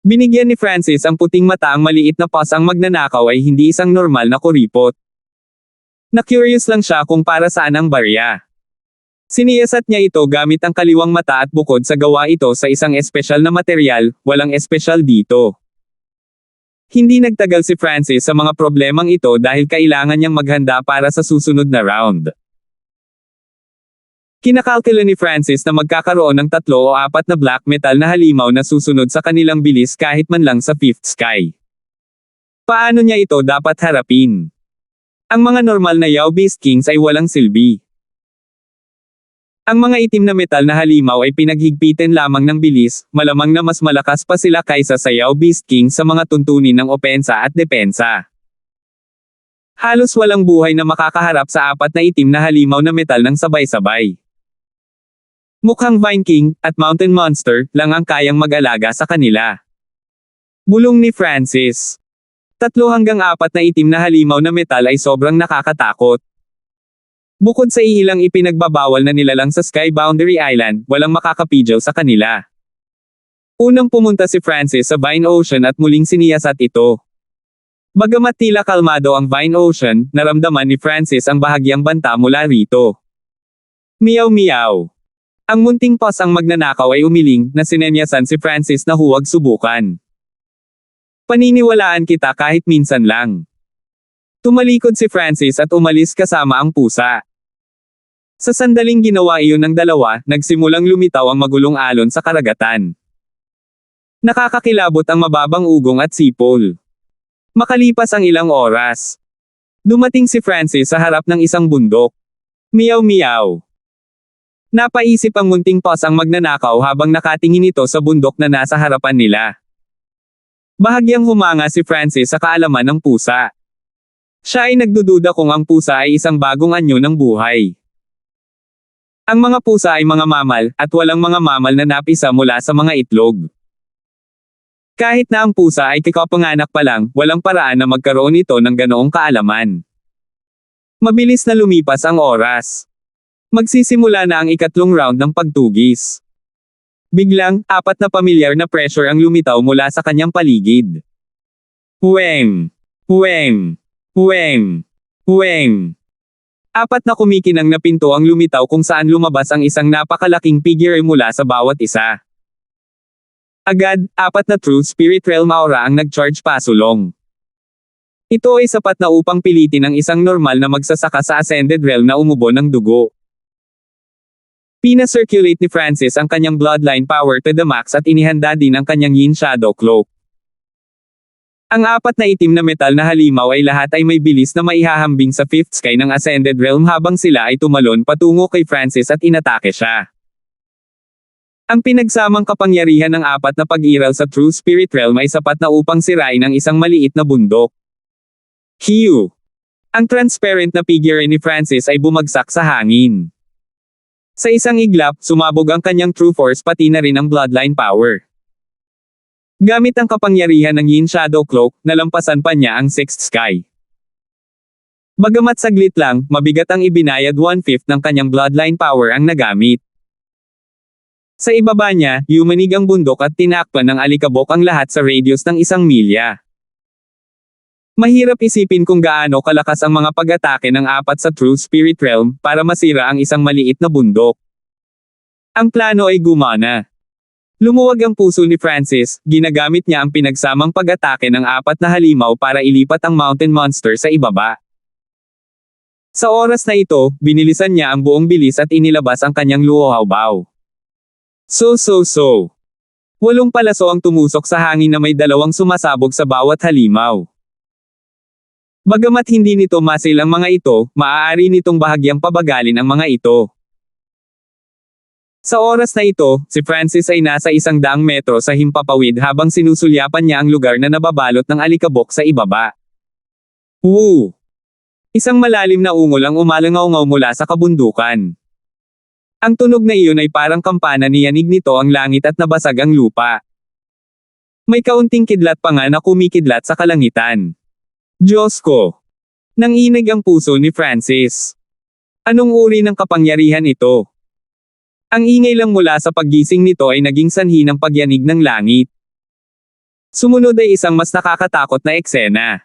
Binigyan ni Francis ang puting mata ang maliit na paws ang magnanakaw ay hindi isang normal na kuripot. Na-curious lang siya kung para saan ang barya. Siniyasat niya ito gamit ang kaliwang mata at bukod sa gawa ito sa isang espesyal na material, walang espesyal dito. Hindi nagtagal si Francis sa mga problemang ito dahil kailangan niyang maghanda para sa susunod na round. Kinakalkula ni Francis na magkakaroon ng 3 o 4 na black metal na halimaw na susunod sa kanilang bilis kahit man lang sa 5th sky. Paano niya ito dapat harapin? Ang mga normal na Yao Beast Kings ay walang silbi. Ang mga itim na metal na halimaw ay pinaghigpitan lamang ng bilis, malamang na mas malakas pa sila kaysa sa Yao Beast King sa mga tuntunin ng opensa at depensa. Halos walang buhay na makakaharap sa 4 na itim na halimaw na metal ng sabay-sabay. Mukhang Vine King at Mountain Monster lang ang kayang mag-alaga sa kanila. Bulong ni Francis. 3 hanggang 4 na itim na halimaw na metal ay sobrang nakakatakot. Bukod sa ilang ipinagbabawal na nilalang sa Sky Boundary Island, walang makakapijaw sa kanila. Unang pumunta si Francis sa Vine Ocean at muling siniyasat ito. Bagamat tila kalmado ang Vine Ocean, naramdaman ni Francis ang bahagyang banta mula rito. Meow meow. Ang munting paws ang magnanakaw ay umiling na sinenyasan si Francis na huwag subukan. Paniniwalaan kita kahit minsan lang. Tumalikod si Francis at umalis kasama ang pusa. Sa sandaling ginawa iyon ng dalawa, nagsimulang lumitaw ang magulong alon sa karagatan. Nakakakilabot ang mababang ugong at sipol. Makalipas ang ilang oras, dumating si Francis sa harap ng isang bundok. Meow meow. Napaisip ang munting paws ang magnanakaw habang nakatingin ito sa bundok na nasa harapan nila. Bahagyang humanga si Francis sa kaalaman ng pusa. Siya ay nagdududa kung ang pusa ay isang bagong anyo ng buhay. Ang mga pusa ay mga mamal, at walang mga mamal na napisa mula sa mga itlog. Kahit na ang pusa ay kakapanganak pa lang, walang paraan na magkaroon ito ng ganoong kaalaman. Mabilis na lumipas ang oras. Magsisimula na ang ikatlong round ng pagtugis. Biglang, 4 na pamilyar na pressure ang lumitaw mula sa kanyang paligid. Huweng! Huweng! Huweng! Huweng! 4 na kumikinang na pinto ang lumitaw kung saan lumabas ang isang napakalaking figure mula sa bawat isa. Agad, 4 na True Spirit Realm Aura ang nag-charge pasulong. Ito ay sapat na upang pilitin ang isang normal na magsasaka sa Ascended Realm na umubo ng dugo. Pina-circulate ni Francis ang kanyang bloodline power to the max at inihanda din ang kanyang Yin Shadow Cloak. Ang 4 na itim na metal na halimaw ay lahat ay may bilis na maihahambing sa 5th sky ng Ascended Realm habang sila ay tumalon patungo kay Francis at inatake siya. Ang pinagsamang kapangyarihan ng 4 na pag-iral sa True Spirit Realm ay sapat na upang sirain ang isang maliit na bundok. Hiu! Ang transparent na figure ni Francis ay bumagsak sa hangin. Sa isang iglap, sumabog ang kanyang True Force pati na rin ang bloodline power. Gamit ang kapangyarihan ng Yin Shadow Cloak, nalampasan pa niya ang 6th sky. Bagamat saglit lang, mabigat ang ibinayad 1/5 ng kanyang bloodline power ang nagamit. Sa ibaba niya, yumanig ang bundok at tinakpan ng alikabok ang lahat sa radius ng 1 milya. Mahirap isipin kung gaano kalakas ang mga pag-atake ng 4 sa True Spirit Realm para masira ang isang maliit na bundok. Ang plano ay gumana. Lumuwag ang puso ni Francis, ginagamit niya ang pinagsamang pag-atake ng 4 na halimaw para ilipat ang mountain monster sa ibaba. Sa oras na ito, binilisan niya ang buong bilis at inilabas ang kanyang luohawbaw. So. 8 palaso ang tumusok sa hangin na may 2 sumasabog sa bawat halimaw. Bagamat hindi nito masil ang mga ito, maaari nitong bahagyang pabagalin ang mga ito. Sa oras na ito, si Francis ay nasa 100 metro sa himpapawid habang sinusulyapan niya ang lugar na nababalot ng alikabok sa ibaba. Woo! Isang malalim na ungol ang umalangaw-ngaw mula sa kabundukan. Ang tunog na iyon ay parang kampana niyanig nito ang langit at nabasag ang lupa. May kaunting kidlat pa nga na kumikidlat sa kalangitan. Diyos ko! Nanginig ang puso ni Francis. Anong uri ng kapangyarihan ito? Ang ingay lang mula sa paggising nito ay naging sanhi ng pagyanig ng langit. Sumunod ay isang mas nakakatakot na eksena.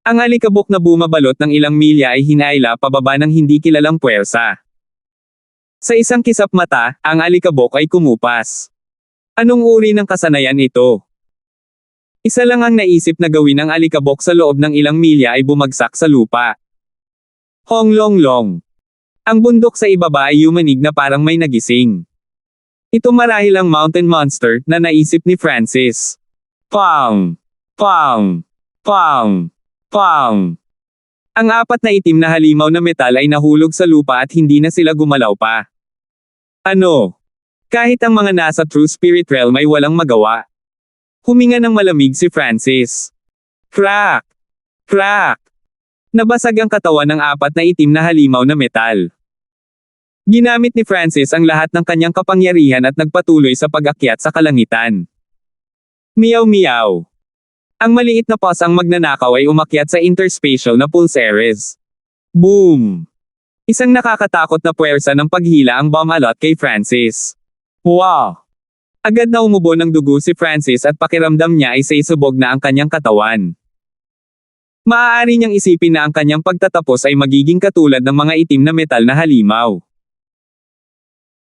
Ang alikabok na bumabalot ng ilang milya ay hinaila pababa ng hindi kilalang puwersa. Sa isang kisap mata, ang alikabok ay kumupas. Anong uri ng kasanayan ito? Isa lang ang naisip na gawin ng alikabok sa loob ng ilang milya ay bumagsak sa lupa. Honglonglong. Ang bundok sa ibaba ay yumanig na parang may nagising. Ito marahil ang mountain monster na naisip ni Francis. Pang! Pang! Pang! Pang! Ang 4 na itim na halimaw na metal ay nahulog sa lupa at hindi na sila gumalaw pa. Ano? Kahit ang mga nasa True Spirit Realm ay walang magawa. Huminga ng malamig si Francis. Crack! Crack! Nabasag ang katawan ng 4 na itim na halimaw na metal. Ginamit ni Francis ang lahat ng kanyang kapangyarihan at nagpatuloy sa pag-akyat sa kalangitan. Meow meow. Ang maliit na paws ang magnanakaw ay umakyat sa interspatial na pulsares. Boom! Isang nakakatakot na puwersa ng paghila ang bumalot kay Francis. Wow! Agad na umubo ng dugo si Francis at pakiramdam niya ay saysubog na ang kanyang katawan. Maaari niyang isipin na ang kanyang pagtatapos ay magiging katulad ng mga itim na metal na halimaw.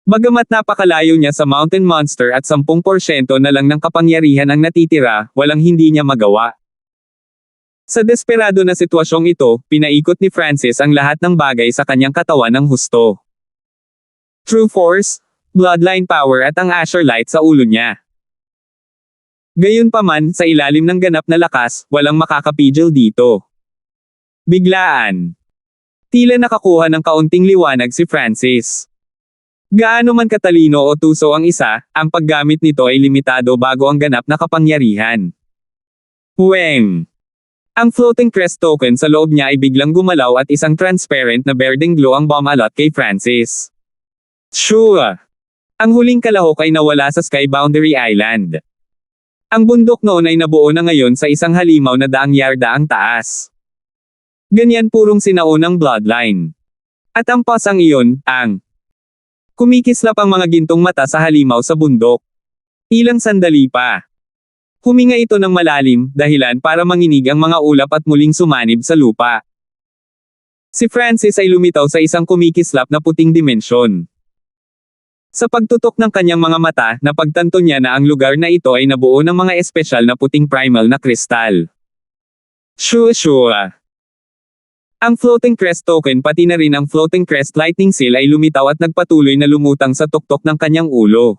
Bagamat napakalayo niya sa Mountain Monster at 10% na lang ng kapangyarihan ang natitira, walang hindi niya magawa. Sa desperado na sitwasyong ito, pinaikot ni Francis ang lahat ng bagay sa kanyang katawan ng husto. True Force, Bloodline Power at ang Azure Light sa ulo niya. Gayunpaman, sa ilalim ng ganap na lakas, walang makakapigil dito. Biglaan. Tila nakakuha ng kaunting liwanag si Francis. Gaano man katalino o tuso ang isa, ang paggamit nito ay limitado bago ang ganap na kapangyarihan. Weng! Ang floating crest token sa loob niya ay biglang gumalaw at isang transparent na berdeng glow ang bumalot kay Francis. Shua! Ang huling kalahok ay nawala sa Sky Boundary Island. Ang bundok noon ay nabuo na ngayon sa isang halimaw na daang yarda ang taas. Ganyan purong sinaunang bloodline. At ang pasang iyon, ang kumikislap ang mga gintong mata sa halimaw sa bundok. Ilang sandali pa. Huminga ito ng malalim, dahilan para manginig ang mga ulap at muling sumanib sa lupa. Si Francis ay lumitaw sa isang kumikislap na puting dimensyon. Sa pagtutok ng kanyang mga mata, napagtanto niya na ang lugar na ito ay nabuo ng mga espesyal na puting primal na kristal. Shua. Ang Floating Crest Token pati na rin ang Floating Crest Lightning Seal ay lumitaw at nagpatuloy na lumutang sa tuktok ng kanyang ulo.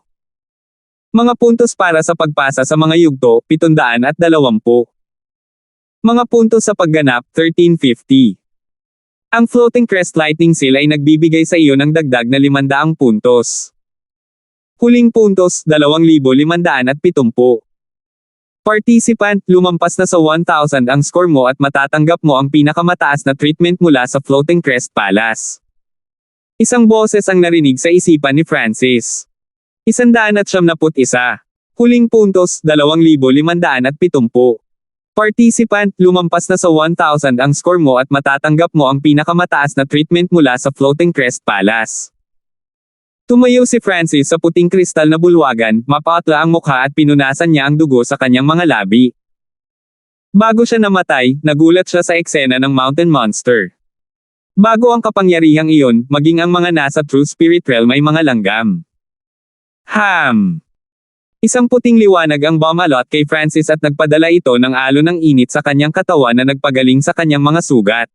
Mga puntos para sa pagpasa sa mga yugto, 720. Mga puntos sa pagganap, 1350. Ang Floating Crest Lightning Seal ay nagbibigay sa iyo ng dagdag na 500 puntos. Huling puntos, 2,570. Participant, lumampas na sa 1,000 ang score mo at matatanggap mo ang pinakamataas na treatment mula sa Floating Crest Palace. Isang boses ang narinig sa isipan ni Francis. 171. Huling puntos, 2,570. Participant, lumampas na sa 1,000 ang score mo at matatanggap mo ang pinakamataas na treatment mula sa Floating Crest Palace. Tumayo si Francis sa puting kristal na bulwagan, mapatla ang mukha at pinunasan niya ang dugo sa kanyang mga labi. Bago siya namatay, nagulat siya sa eksena ng Mountain Monster. Bago ang kapangyarihang iyon, maging ang mga nasa True Spirit Realm ay mga langgam. Isang puting liwanag ang bumalot kay Francis at nagpadala ito ng alon ng init sa kanyang katawan na nagpagaling sa kanyang mga sugat.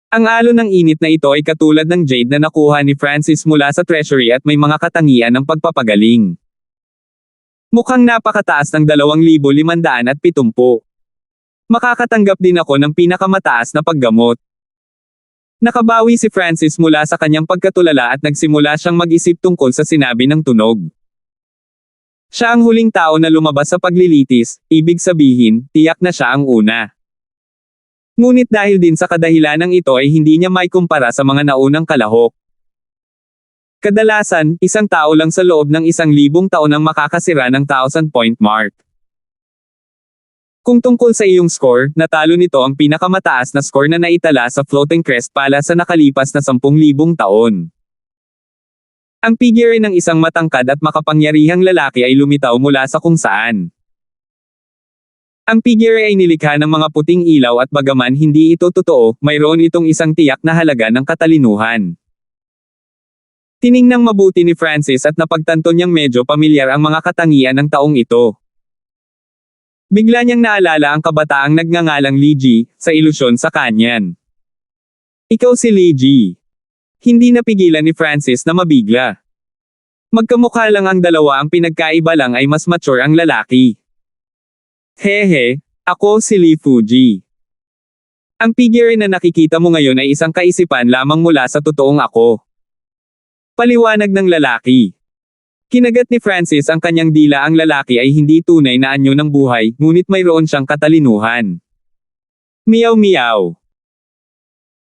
Ang alon ng init na ito ay katulad ng jade na nakuha ni Francis mula sa treasury at may mga katangian ng pagpapagaling. Mukhang napakataas ng 2,570. Makakatanggap din ako ng pinakamataas na paggamot. Nakabawi si Francis mula sa kanyang pagkatulala at nagsimula siyang mag-isip tungkol sa sinabi ng tunog. Siya ang huling tao na lumabas sa paglilitis, ibig sabihin, tiyak na siya ang una. Ngunit dahil din sa kadahilanang ito ay hindi niya maikumpara sa mga naunang kalahok. Kadalasan, isang tao lang sa loob ng 1,000 taon ang makakasira ng 1,000-point mark. Kung tungkol sa iyong score, natalo nito ang pinakamataas na score na naitala sa Floating Crest Palace sa nakalipas na 10,000 taon. Ang figure ng isang matangkad at makapangyarihang lalaki ay lumitaw mula sa kung saan. Ang figure ay nilikha ng mga puting ilaw at bagaman hindi ito totoo, mayroon itong isang tiyak na halaga ng katalinuhan. Tiningnang mabuti ni Francis at napagtanto niyang medyo pamilyar ang mga katangian ng taong ito. Bigla niyang naalala ang kabataang nagngangalang Li Ji, sa ilusyon sa kanyan. Ikaw si Li Ji. Hindi napigilan ni Francis na mabigla. Magkamukha lang ang dalawa, ang pinagkaiba lang ay mas mature ang lalaki. Hehe, ako si Li Fuji. Ang figure na nakikita mo ngayon ay isang kaisipan lamang mula sa totoong ako. Paliwanag ng lalaki. Kinagat ni Francis ang kanyang dila. Ang lalaki ay hindi tunay na anyo ng buhay, ngunit mayroon siyang katalinuhan. Meow.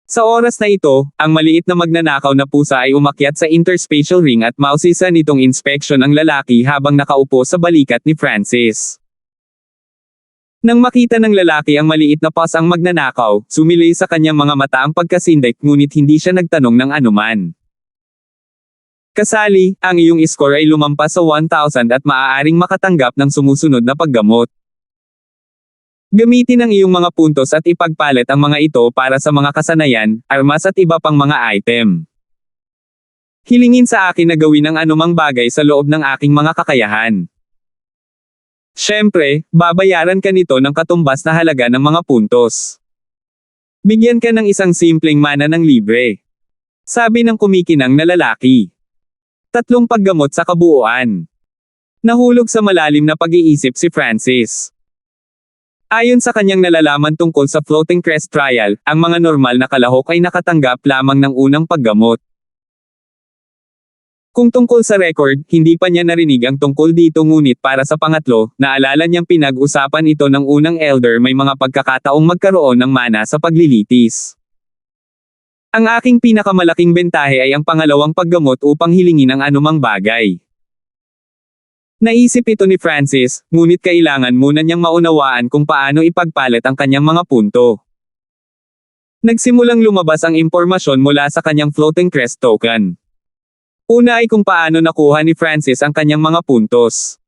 Sa oras na ito, ang maliit na magnanakaw na pusa ay umakyat sa interspatial ring at mausisa nitong inspection ang lalaki habang nakaupo sa balikat ni Francis. Nang makita ng lalaki ang maliit na pasang magnanakaw, sumilay sa kanyang mga mata ang pagkasindak ngunit hindi siya nagtanong ng anuman. Kasali, ang iyong score ay lumampas sa 1,000 at maaaring makatanggap ng sumusunod na paggamot. Gamitin ang iyong mga puntos at ipagpalit ang mga ito para sa mga kasanayan, armas at iba pang mga item. Hilingin sa akin na gawin ang anumang bagay sa loob ng aking mga kakayahan. Siyempre, babayaran ka nito ng katumbas na halaga ng mga puntos. Bigyan ka ng isang simpleng mana ng libre. Sabi ng kumikinang na lalaki. 3 paggamot sa kabuuan. Nahulog sa malalim na pag-iisip si Francis. Ayon sa kanyang nalalaman tungkol sa Floating Crest Trial, ang mga normal na kalahok ay nakatanggap lamang ng unang paggamot. Kung tungkol sa record, hindi pa niya narinig ang tungkol dito ngunit para sa pangatlo, naalala niyang pinag-usapan ito ng unang elder may mga pagkakataong magkaroon ng mana sa paglilitis. Ang aking pinakamalaking bentahe ay ang pangalawang paggamot upang hilingin ang anumang bagay. Naisip ito ni Francis, ngunit kailangan muna niyang maunawaan kung paano ipagpalit ang kanyang mga punto. Nagsimulang lumabas ang impormasyon mula sa kanyang Floating Crest token. Una ay kung paano nakuha ni Francis ang kanyang mga puntos.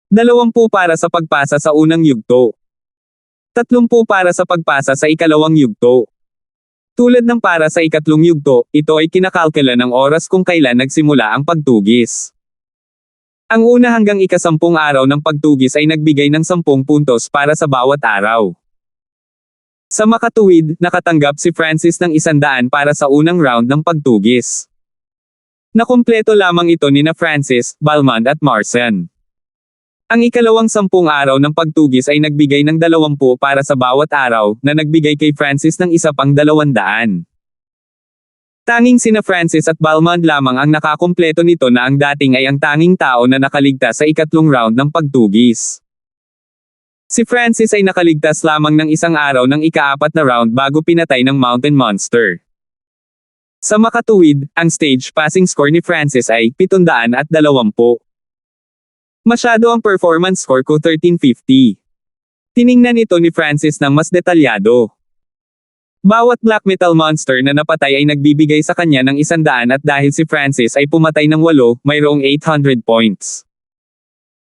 20 para sa pagpasa sa unang yugto. 30 para sa pagpasa sa ikalawang yugto. Tulad ng para sa ikatlong yugto, ito ay kinakalkula ng oras kung kailan nagsimula ang pagtugis. Ang una hanggang ika-10 araw ng pagtugis ay nagbigay ng 10 puntos para sa bawat araw. Sa makatuwid, nakatanggap si Francis ng 100 para sa unang round ng pagtugis. Nakumpleto lamang ito nina Francis, Balmond at Marsan. Ang ikalawang 10 araw ng pagtugis ay nagbigay ng 20 para sa bawat araw, na nagbigay kay Francis ng isa pang 200. Tanging sina Francis at Balmond lamang ang nakakumpleto nito na ang dating ay ang tanging tao na nakaligtas sa ikatlong round ng pagtugis. Si Francis ay nakaligtas lamang ng isang araw ng ika-4 na round bago pinatay ng Mountain Monster. Sa makatuwid, ang stage passing score ni Francis ay 720. Masyado ang performance score ko 1350. Tiningnan ito ni Francis ng mas detalyado. Bawat black metal monster na napatay ay nagbibigay sa kanya ng 100 at dahil si Francis ay pumatay ng 8, mayroong 800 points.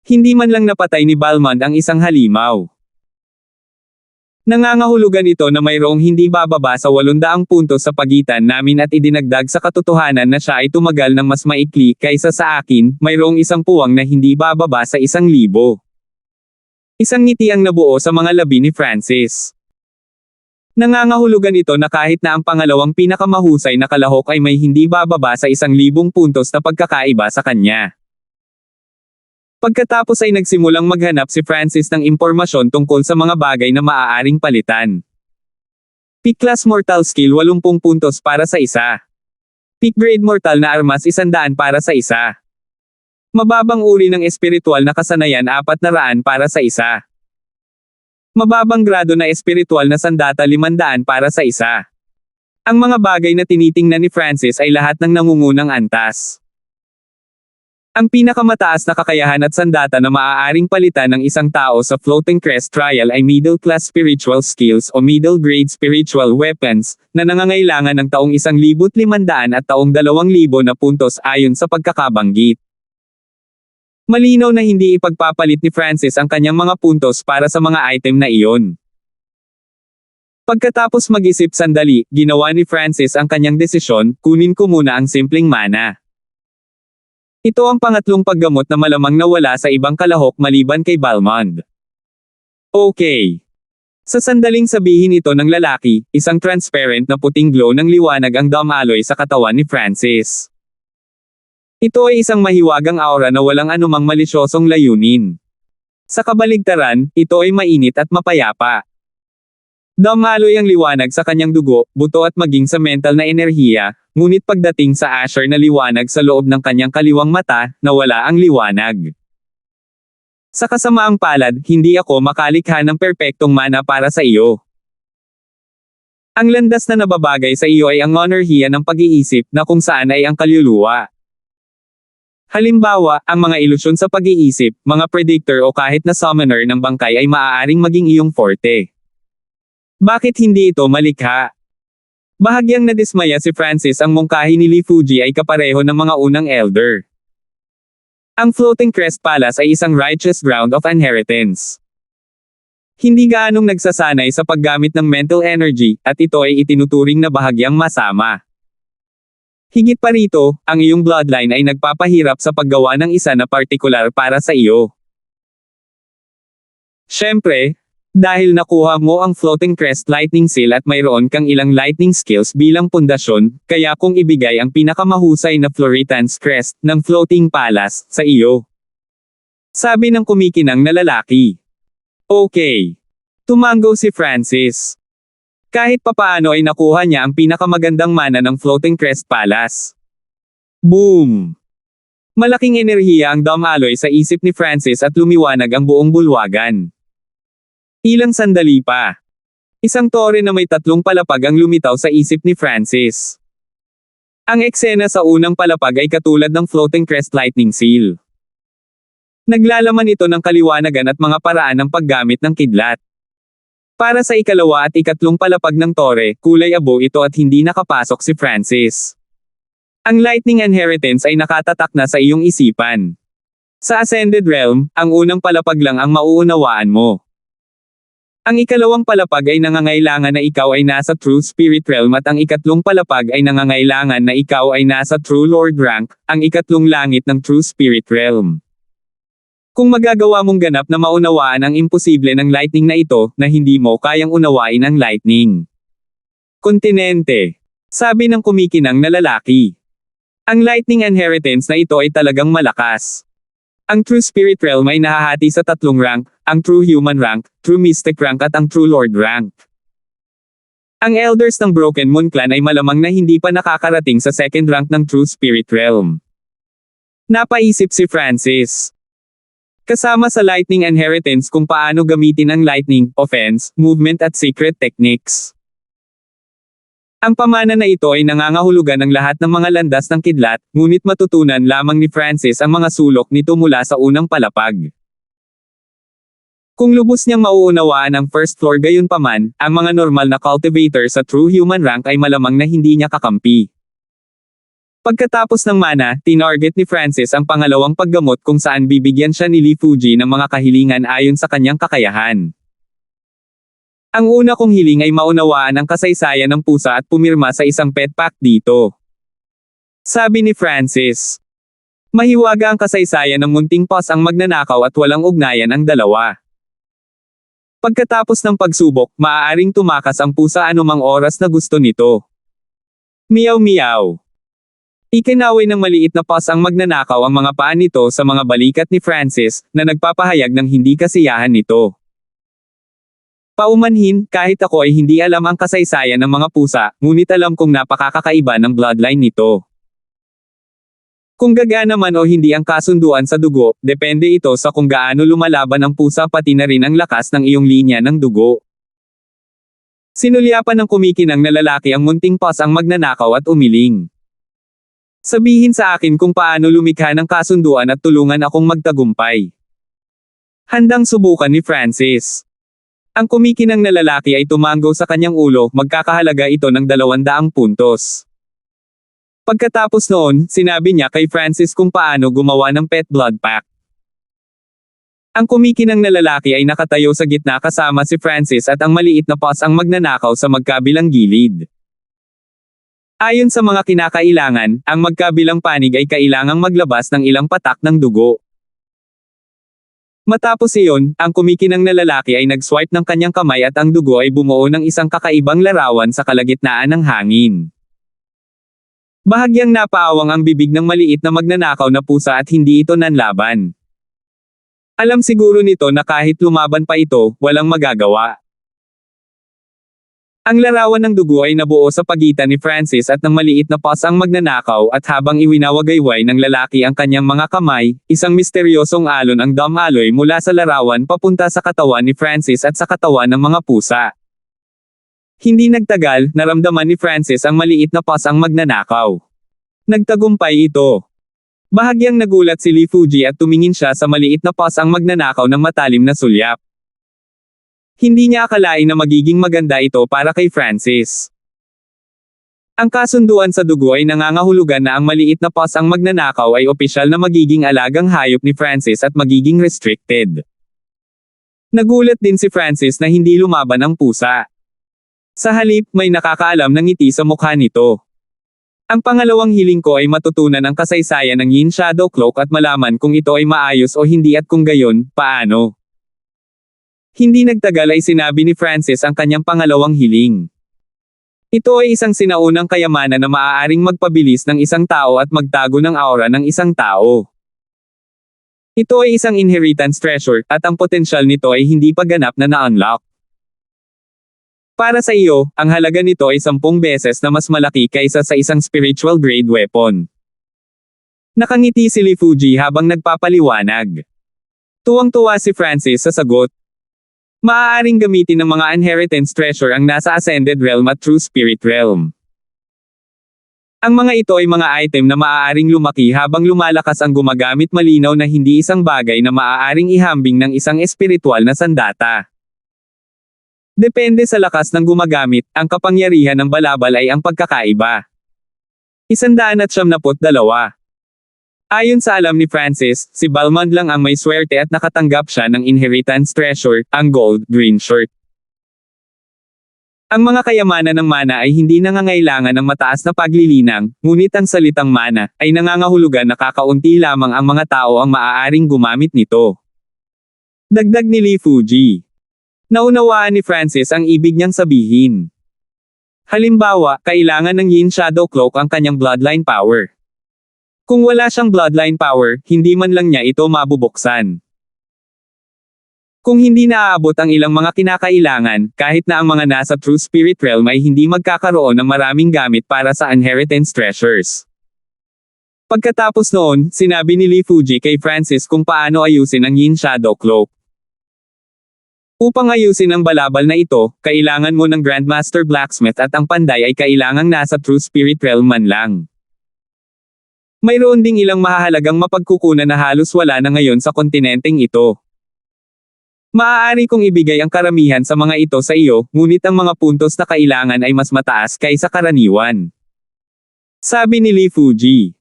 Hindi man lang napatay ni Balmond ang isang halimaw. Nangangahulugan ito na mayroong hindi bababa sa 800 puntos sa pagitan namin at idinagdag sa katotohanan na siya ay tumagal ng mas maikli kaysa sa akin, mayroong isang puwang na hindi bababa sa 1,000. Isang ngiti ang nabuo sa mga labi ni Francis. Nangangahulugan ito na kahit na ang pangalawang pinakamahusay na kalahok ay may hindi bababa sa 1,000 puntos na pagkakaiba sa kanya. Pagkatapos ay nagsimulang maghanap si Francis ng impormasyon tungkol sa mga bagay na maaaring palitan. Peak Class Mortal Skill 80 puntos para sa isa. Peak Grade Mortal na Armas 100 para sa isa. Mababang uri ng espiritual na kasanayan 400 para sa isa. Mababang grado na espiritual na sandata 500 para sa isa. Ang mga bagay na tinitingnan ni Francis ay lahat ng nangungunang antas. Ang pinakamataas na kakayahan at sandata na maaaring palitan ng isang tao sa Floating Crest Trial ay Middle Class Spiritual Skills o Middle Grade Spiritual Weapons, na nangangailangan ng taong 1,500 at taong 2,000 na puntos ayon sa pagkakabanggit. Malinaw na hindi ipagpapalit ni Francis ang kanyang mga puntos para sa mga item na iyon. Pagkatapos mag-isip sandali, ginawa ni Francis ang kanyang desisyon, kunin ko muna ang simpleng mana. Ito ang pangatlong paggamot na malamang nawala sa ibang kalahok maliban kay Balmond. Okay. Sa sandaling sabihin ito ng lalaki, isang transparent na puting glow ng liwanag ang dumaloy sa katawan ni Francis. Ito ay isang mahiwagang aura na walang anumang malisyosong layunin. Sa kabaligtaran, ito ay mainit at mapayapa. Dumaloy ang liwanag sa kanyang dugo, buto at maging sa mental na enerhiya, ngunit pagdating sa Asher na liwanag sa loob ng kanyang kaliwang mata, nawala ang liwanag. Sa kasamaang palad, hindi ako makalikha ng perpektong mana para sa iyo. Ang landas na nababagay sa iyo ay ang enerhiya ng pag-iisip na kung saan ay ang kaluluwa. Halimbawa, ang mga ilusyon sa pag-iisip, mga predictor o kahit na summoner ng bangkay ay maaaring maging iyong forte. Bakit hindi ito malikha? Bahagyang nadismaya si Francis ang mungkahi ni Li Fuji ay kapareho ng mga unang elder. Ang Floating Crest Palace ay isang righteous ground of inheritance. Hindi gaanong nagsasanay sa paggamit ng mental energy, at ito ay itinuturing na bahagyang masama. Higit pa rito, ang iyong bloodline ay nagpapahirap sa paggawa ng isa na partikular para sa iyo. Siyempre, dahil nakuha mo ang Floating Crest Lightning Seal at mayroon kang ilang lightning skills bilang pundasyon, kaya kung ibigay ang pinakamahusay na Floritan's Crest ng Floating Palace sa iyo. Sabi ng kumikinang na lalaki. Okay. Tumango si Francis. Kahit papaano ay nakuha niya ang pinakamagandang mana ng Floating Crest Palace. Boom! Malaking enerhiya ang Dom Alloy sa isip ni Francis at lumiwanag ang buong bulwagan. Ilang sandali pa. Isang tore na may 3 palapag ang lumitaw sa isip ni Francis. Ang eksena sa unang palapag ay katulad ng Floating Crest Lightning Seal. Naglalaman ito ng kaliwanagan at mga paraan ng paggamit ng kidlat. Para sa ikalawa at ikatlong palapag ng tore, kulay abo ito at hindi nakapasok si Francis. Ang Lightning Inheritance ay nakatatak na sa iyong isipan. Sa Ascended Realm, ang unang palapag lang ang mauunawaan mo. Ang ikalawang palapag ay nangangailangan na ikaw ay nasa True Spirit Realm at ang ikatlong palapag ay nangangailangan na ikaw ay nasa True Lord Rank, ang ikatlong langit ng True Spirit Realm. Kung magagawa mong ganap na maunawaan ang imposible ng lightning na ito, na hindi mo kayang unawain ang lightning. Kontinente. Sabi ng kumikinang na lalaki. Ang lightning inheritance na ito ay talagang malakas. Ang True Spirit Realm ay nahahati sa 3 rank, ang True Human Rank, True Mystic Rank at ang True Lord Rank. Ang Elders ng Broken Moon Clan ay malamang na hindi pa nakakarating sa 2nd rank ng True Spirit Realm. Napaisip si Francis. Kasama sa Lightning Inheritance kung paano gamitin ang Lightning, Offense, Movement at Secret Techniques. Ang pamana na ito ay nangangahulugan ng lahat ng mga landas ng kidlat, ngunit matutunan lamang ni Francis ang mga sulok nito mula sa unang palapag. Kung lubos niyang mauunawaan ang first floor gayunpaman, ang mga normal na cultivator sa True Human Rank ay malamang na hindi niya kakampi. Pagkatapos ng mana, tinarget ni Francis ang pangalawang paggamot kung saan bibigyan siya ni Lee Fuji ng mga kahilingan ayon sa kanyang kakayahan. Ang una kong hiling ay maunawaan ang kasaysayan ng pusa at pumirma sa isang pet pack dito. Sabi ni Francis. Mahiwaga ang kasaysayan ng munting pos ang magnanakaw at walang ugnayan ang dalawa. Pagkatapos ng pagsubok, maaaring tumakas ang pusa anumang oras na gusto nito. Meow meow. Ikinaway ng maliit na pos ang magnanakaw ang mga paa nito sa mga balikat ni Francis, na nagpapahayag ng hindi kasiyahan nito. Paumanhin, kahit ako ay hindi alam ang kasaysayan ng mga pusa, ngunit alam kong napakakakaiba ng bloodline nito. Kung gagana man o hindi ang kasunduan sa dugo, depende ito sa kung gaano lumalaban ang pusa pati na rin ang lakas ng iyong linya ng dugo. Sinulyapan ng kumikinang na lalaki ang munting pos ang magnanakaw at umiling. Sabihin sa akin kung paano lumikha ng kasunduan at tulungan akong magtagumpay. Handang subukan ni Francis. Ang kumikinang na lalaki ay tumango sa kanyang ulo, magkakahalaga ito ng 200 puntos. Pagkatapos noon, sinabi niya kay Francis kung paano gumawa ng pet blood pack. Ang kumikinang na lalaki ay nakatayo sa gitna kasama si Francis at ang maliit na pos ang magnanakaw sa magkabilang gilid. Ayon sa mga kinakailangan, ang magkabilang panig ay kailangang maglabas ng ilang patak ng dugo. Matapos iyon, ang kumikinang na lalaki ay nag-swipe ng kanyang kamay at ang dugo ay bumuo ng isang kakaibang larawan sa kalagitnaan ng hangin. Bahagyang napaawang ang bibig ng maliit na magnanakaw na pusa at hindi ito nanlaban. Alam siguro nito na kahit lumaban pa ito, walang magagawa. Ang larawan ng dugo ay nabuo sa pagitan ni Francis at ng maliit na pos ang magnanakaw at habang iwinawagayway ng lalaki ang kanyang mga kamay, isang misteryosong alon ang Dom Alloy mula sa larawan papunta sa katawan ni Francis at sa katawan ng mga pusa. Hindi nagtagal, naramdaman ni Francis ang maliit na pos ang magnanakaw. Nagtagumpay ito. Bahagyang nagulat si Lee Fuji at tumingin siya sa maliit na pos ang magnanakaw ng matalim na sulyap. Hindi niya akalain na magiging maganda ito para kay Francis. Ang kasunduan sa dugo ay nangangahulugan na ang maliit na pos ang magnanakaw ay opisyal na magiging alagang hayop ni Francis at magiging restricted. Nagulat din si Francis na hindi lumaban ang pusa. Sa halip, may nakakaalam ng ngiti sa mukha nito. Ang pangalawang hiling ko ay matutunan ang kasaysayan ng Yin Shadow Cloak at malaman kung ito ay maayos o hindi at kung gayon, paano. Hindi nagtagal ay sinabi ni Francis ang kanyang pangalawang hiling. Ito ay isang sinaunang kayamanan na maaaring magpabilis ng isang tao at magtago ng aura ng isang tao. Ito ay isang inheritance treasure, at ang potensyal nito ay hindi pa ganap na na-unlock. Para sa iyo, ang halaga nito ay 10 beses na mas malaki kaysa sa isang spiritual grade weapon. Nakangiti si Li Fuji habang nagpapaliwanag. Tuwang-tuwa si Francis sa sagot. Maaaring gamitin ng mga inheritance treasure ang nasa Ascended Realm at True Spirit Realm. Ang mga ito ay mga item na maaaring lumaki habang lumalakas ang gumagamit malinaw na hindi isang bagay na maaaring ihambing ng isang espiritual na sandata. Depende sa lakas ng gumagamit, ang kapangyarihan ng balabal ay ang pagkakaiba. 172. Ayon sa alam ni Francis, si Balmond lang ang may swerte at nakatanggap siya ng inheritance treasure, ang gold, green shirt. Ang mga kayamanan ng mana ay hindi nangangailangan ng mataas na paglilinang, ngunit ang salitang mana ay nangangahulugan na kakaunti lamang ang mga tao ang maaaring gumamit nito. Dagdag ni Li Fuji. Naunawaan ni Francis ang ibig niyang sabihin. Halimbawa, kailangan ng Yin Shadow Cloak ang kanyang bloodline power. Kung wala siyang bloodline power, hindi man lang niya ito mabubuksan. Kung hindi naaabot ang ilang mga kinakailangan, kahit na ang mga nasa True Spirit Realm ay hindi magkakaroon ng maraming gamit para sa inheritance treasures. Pagkatapos noon, sinabi ni Li Fuji kay Francis kung paano ayusin ang Yin Shadow Cloak. Upang ayusin ang balabal na ito, kailangan mo ng Grandmaster Blacksmith at ang panday ay kailangang nasa True Spirit Realm man lang. Mayroon ding ilang mahahalagang mapagkukunan na halos wala na ngayon sa kontinenteng ito. Maaari kong ibigay ang karamihan sa mga ito sa iyo, ngunit ang mga puntos na kailangan ay mas mataas kaysa karaniwan. Sabi ni Li Fuji.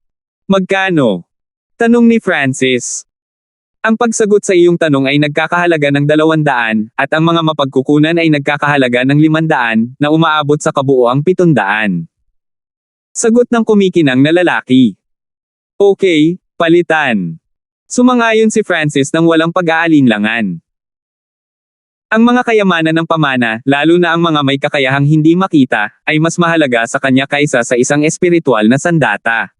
Magkano? Tanong ni Francis. Ang pagsagot sa iyong tanong ay nagkakahalaga ng 200, at ang mga mapagkukunan ay nagkakahalaga ng 500, na umaabot sa kabuoang 700. Sagot ng kumikinang na lalaki. Okay, palitan. Sumang-ayon si Francis nang walang pag-aalinlangan. Ang mga kayamanan ng pamana, lalo na ang mga may kakayahang hindi makita, ay mas mahalaga sa kanya kaysa sa isang espiritual na sandata.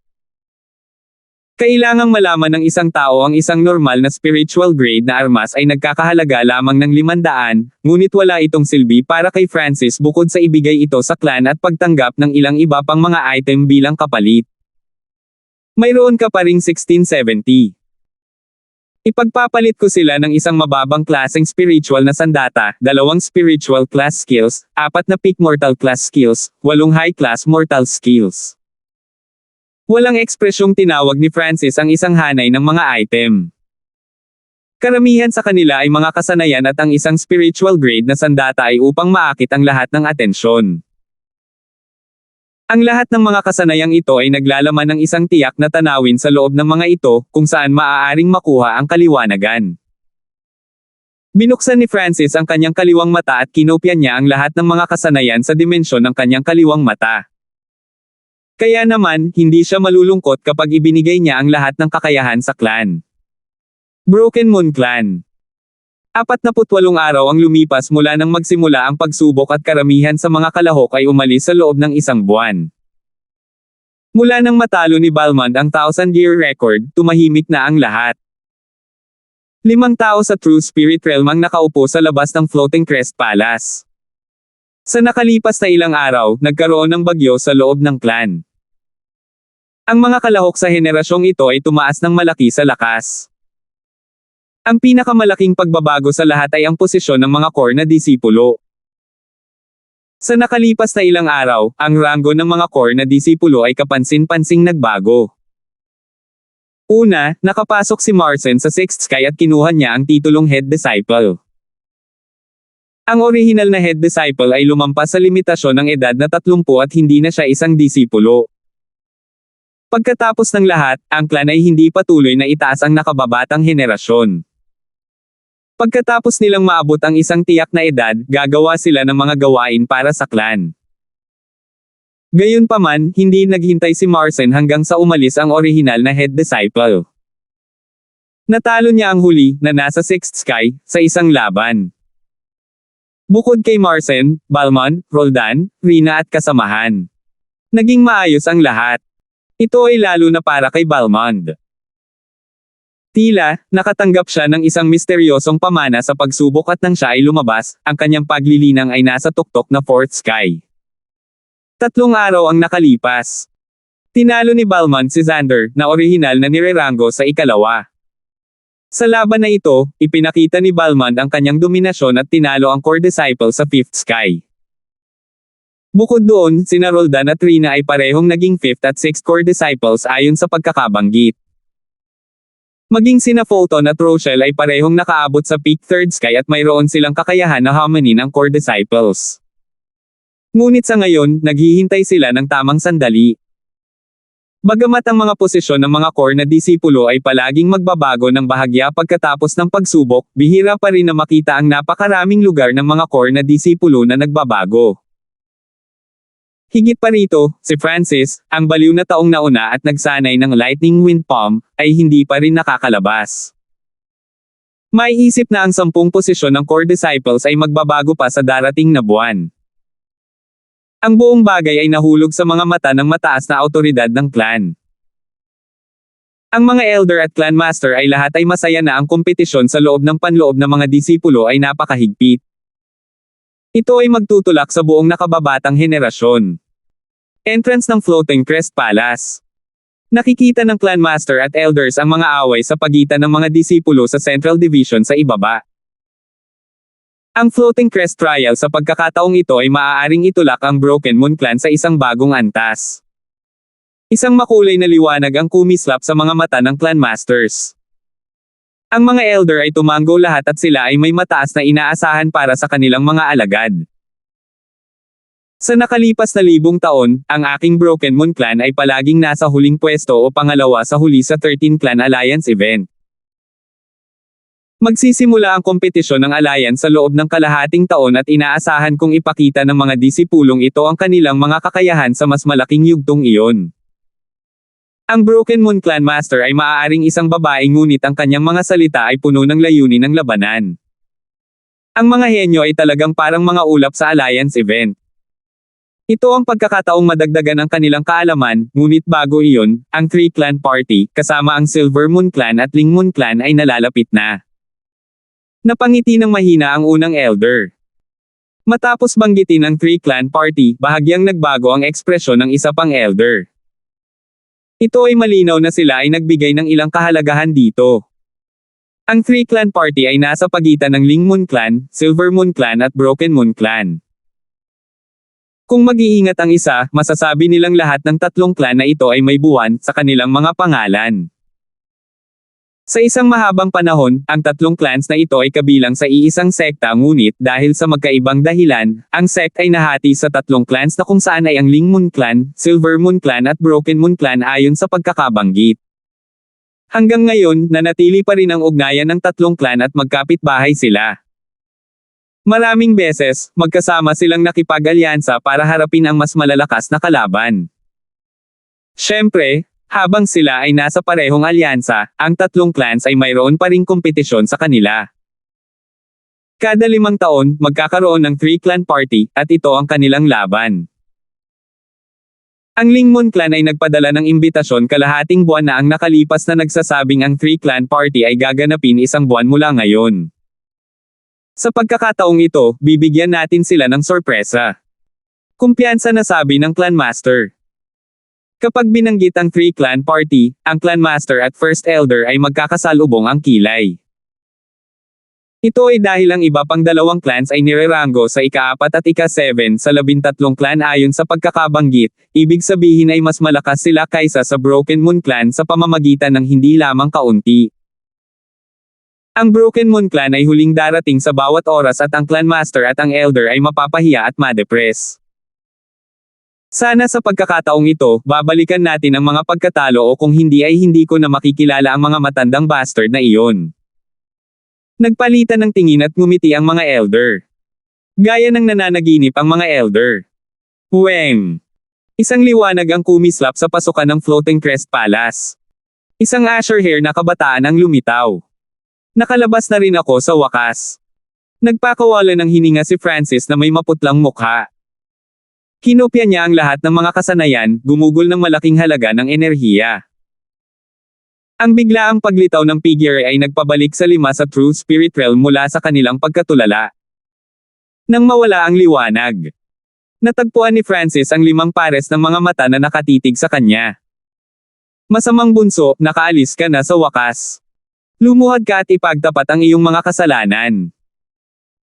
Kailangang malaman ng isang tao ang isang normal na spiritual grade na armas ay nagkakahalaga lamang ng 500, ngunit wala itong silbi para kay Francis bukod sa ibigay ito sa clan at pagtanggap ng ilang iba pang mga item bilang kapalit. Mayroon ka pa ring 1670. Ipagpapalit ko sila ng isang mababang klaseng spiritual na sandata, 2 spiritual class skills, 4 na peak mortal class skills, 8 high class mortal skills. Walang ekspresyong tinawag ni Francis ang isang hanay ng mga item. Karamihan sa kanila ay mga kasanayan at ang isang spiritual grade na sandata ay upang maakit ang lahat ng atensyon. Ang lahat ng mga kasanayang ito ay naglalaman ng isang tiyak na tanawin sa loob ng mga ito, kung saan maaaring makuha ang kaliwanagan. Binuksan ni Francis ang kanyang kaliwang mata at kinopya niya ang lahat ng mga kasanayan sa dimensyon ng kanyang kaliwang mata. Kaya naman, hindi siya malulungkot kapag ibinigay niya ang lahat ng kakayahan sa clan. Broken Moon Clan. 48 araw ang lumipas mula nang magsimula ang pagsubok at karamihan sa mga kalahok ay umalis sa loob ng isang buwan. Mula nang matalo ni Balmond ang 1,000-year record, tumahimik na ang lahat. 5 tao sa True Spirit Realm ang nakaupo sa labas ng Floating Crest Palace. Sa nakalipas na ilang araw, nagkaroon ng bagyo sa loob ng clan. Ang mga kalahok sa henerasyong ito ay tumaas ng malaki sa lakas. Ang pinakamalaking pagbabago sa lahat ay ang posisyon ng mga core na disipulo. Sa nakalipas na ilang araw, ang ranggo ng mga core na disipulo ay kapansin-pansing nagbago. Una, nakapasok si Marcin sa 6th Sky at kinuha niya ang titulong Head Disciple. Ang orihinal na Head Disciple ay lumampas sa limitasyon ng edad na 30 at hindi na siya isang disipulo. Pagkatapos ng lahat, ang clan ay hindi patuloy na itaas ang nakababatang henerasyon. Pagkatapos nilang maabot ang isang tiyak na edad, gagawa sila ng mga gawain para sa clan. Gayunpaman, hindi naghintay si Marcin hanggang sa umalis ang orihinal na head disciple. Natalo niya ang huli, na nasa 6th sky, sa isang laban. Bukod kay Marcin, Balmond, Roldan, Rina at kasamahan. Naging maayos ang lahat. Ito ay lalo na para kay Balmond. Tila, nakatanggap siya ng isang misteryosong pamana sa pagsubok at nang siya ay lumabas, ang kanyang paglilinang ay nasa tuktok na 4th sky. 3 araw ang nakalipas. Tinalo ni Balmond si Xander, na orihinal na nirerango sa ikalawa. Sa laban na ito, ipinakita ni Balmond ang kanyang dominasyon at tinalo ang core disciple sa 5th sky. Bukod doon, sina Roldan at Rina ay parehong naging 5th at 6th core disciples ayon sa pagkakabanggit. Maging sina Fulton at Rochelle ay parehong nakaabot sa peak 3rd sky at mayroon silang kakayahan na hamanin ang core disciples. Ngunit sa ngayon, naghihintay sila ng tamang sandali. Bagamat ang mga posisyon ng mga core na disipulo ay palaging magbabago ng bahagya pagkatapos ng pagsubok, bihira pa rin na makita ang napakaraming lugar ng mga core na disipulo na nagbabago. Higit pa rito, si Francis, ang baliw na taong nauna at nagsanay ng Lightning Wind Palm, ay hindi pa rin nakakalabas. May isip na ang 10 posisyon ng core disciples ay magbabago pa sa darating na buwan. Ang buong bagay ay nahulog sa mga mata ng mataas na awtoridad ng clan. Ang mga elder at clan master ay lahat ay masaya na ang kompetisyon sa loob ng panloob ng mga disipulo ay napakahigpit. Ito ay magtutulak sa buong nakababatang henerasyon. Entrance ng Floating Crest Palace. Nakikita ng clan master at elders ang mga away sa pagitan ng mga disipulo sa Central Division sa ibaba. Ang Floating Crest Trial sa pagkakataong ito ay maaaring itulak ang Broken Moon Clan sa isang bagong antas. Isang makulay na liwanag ang kumislap sa mga mata ng clan masters. Ang mga elder ay tumanggo lahat at sila ay may mataas na inaasahan para sa kanilang mga alagad. Sa nakalipas na 1,000 taon, ang aking Broken Moon Clan ay palaging nasa huling pwesto o pangalawa sa huli sa 13 Clan Alliance event. Magsisimula ang kompetisyon ng Alliance sa loob ng kalahating taon at inaasahan kong ipakita ng mga disipulong ito ang kanilang mga kakayahan sa mas malaking yugtong iyon. Ang Broken Moon Clan Master ay maaaring isang babae ngunit ang kanyang mga salita ay puno ng layunin ng labanan. Ang mga henyo ay talagang parang mga ulap sa Alliance event. Ito ang pagkakataong madagdagan ang kanilang kaalaman, ngunit bago iyon, ang 3 Clan Party, kasama ang Silver Moon Clan at Ling Moon Clan ay nalalapit na. Napangiti ng mahina ang unang elder. Matapos banggitin ang 3 Clan Party, bahagyang nagbago ang ekspresyon ng isa pang elder. Ito ay malinaw na sila ay nagbigay ng ilang kahalagahan dito. Ang 3 Clan Party ay nasa pagitan ng Ling Moon Clan, Silver Moon Clan at Broken Moon Clan. Kung mag-iingat ang isa, masasabi nilang lahat ng 3 clan na ito ay may buwan sa kanilang mga pangalan. Sa isang mahabang panahon, ang 3 clans na ito ay kabilang sa iisang sekta ngunit dahil sa magkaibang dahilan, ang sect ay nahati sa 3 clans na kung saan ay ang Ling Moon Clan, Silver Moon Clan at Broken Moon Clan ayon sa pagkakabanggit. Hanggang ngayon, nanatili pa rin ang ugnayan ng 3 clan at magkapit-bahay sila. Maraming beses, magkasama silang nakipag-alyansa para harapin ang mas malalakas na kalaban. Siyempre, habang sila ay nasa parehong alyansa, ang 3 clans ay mayroon pa ring kompetisyon sa kanila. Kada 5 taon, magkakaroon ng 3 Clan Party, at ito ang kanilang laban. Ang Ling Moon Clan ay nagpadala ng imbitasyon kalahating buwan na ang nakalipas na nagsasabing ang 3 Clan Party ay gaganapin isang buwan mula ngayon. Sa pagkakataong ito, bibigyan natin sila ng sorpresa. Kumpiyansa na sabi ng Clan Master. Kapag binanggit ang 3 Clan Party, ang Clan Master at First Elder ay magkakasalubong ang kilay. Ito ay dahil ang iba pang 2 clans ay nirerango sa ika-4 at ika-7 sa 13 clan ayon sa pagkakabanggit, ibig sabihin ay mas malakas sila kaysa sa Broken Moon Clan sa pamamagitan ng hindi lamang kaunti. Ang Broken Moon Clan ay huling darating sa bawat oras at ang Clan Master at ang Elder ay mapapahiya at madepress. Sana sa pagkakataong ito, babalikan natin ang mga pagkatalo o kung hindi ay hindi ko na makikilala ang mga matandang bastard na iyon. Nagpalitan ng tingin at ngumiti ang mga elder. Gaya ng nananaginip ang mga elder. Weng! Isang liwanag ang kumislap sa pasukan ng Floating Crest Palace. Isang azure hair na kabataan ang lumitaw. Nakalabas na rin ako sa wakas. Nagpakawala ng hininga si Francis na may maputlang mukha. Kinopya niya ang lahat ng mga kasanayan, gumugol ng malaking halaga ng enerhiya. Ang biglaang paglitaw ng figure ay nagpabalik sa 5 sa True Spirit Realm mula sa kanilang pagkatulala. Nang mawala ang liwanag, natagpuan ni Francis ang 5 pares ng mga mata na nakatitig sa kanya. Masamang bunso, nakaalis ka na sa wakas. Lumuhad ka at ipagtapat ang iyong mga kasalanan.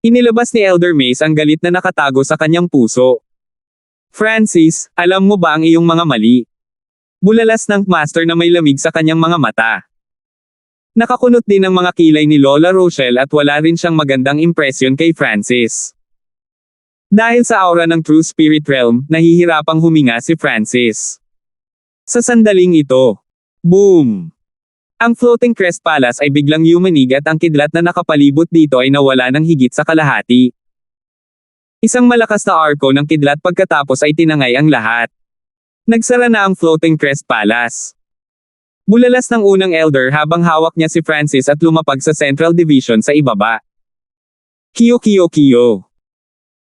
Inilabas ni Elder Mace ang galit na nakatago sa kanyang puso. Francis, alam mo ba ang iyong mga mali? Bulalas ng Master na may lamig sa kanyang mga mata. Nakakunot din ang mga kilay ni Lola Rochelle at wala rin siyang magandang impresyon kay Francis. Dahil sa aura ng True Spirit Realm, nahihirapang huminga si Francis. Sa sandaling ito, boom! Ang Floating Crest Palace ay biglang yumanig at ang kidlat na nakapalibot dito ay nawala ng higit sa kalahati. Isang malakas na arko ng kidlat pagkatapos ay tinangay ang lahat. Nagsara na ang Floating Crest Palace. Bulalas ng unang elder habang hawak niya si Francis at lumapag sa Central Division sa ibaba. Kiyo kiyo kiyo.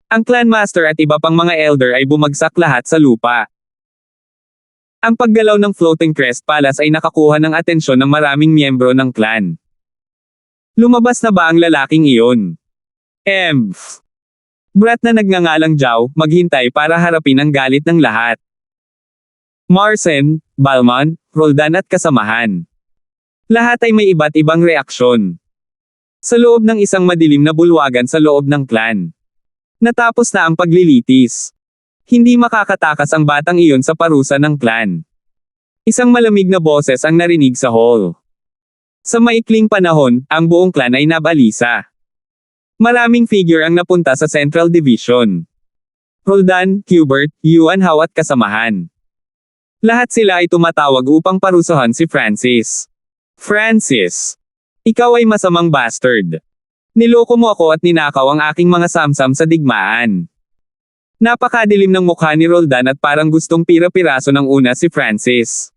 Ang Clan Master at iba pang mga elder ay bumagsak lahat sa lupa. Ang paggalaw ng Floating Crest Palace ay nakakuha ng atensyon ng maraming miyembro ng clan. Lumabas na ba ang lalaking iyon? Brat na nagngangalang Zhao, maghintay para harapin ang galit ng lahat. Marcen, Balmond, Roldan at kasamahan. Lahat ay may iba't ibang reaksyon. Sa loob ng isang madilim na bulwagan sa loob ng clan. Natapos na ang paglilitis. Hindi makakatakas ang batang iyon sa parusa ng clan. Isang malamig na boses ang narinig sa hall. Sa maikling panahon, ang buong clan ay nabalisa. Maraming figure ang napunta sa Central Division. Roldan, Hubert, Yuan Hao at kasamahan. Lahat sila ay tumatawag upang parusahan si Francis. Francis! Ikaw ay masamang bastard. Niloko mo ako at ninakaw ang aking mga samsam sa digmaan. Napakadilim ng mukha ni Roldan at parang gustong pira-piraso ng una si Francis.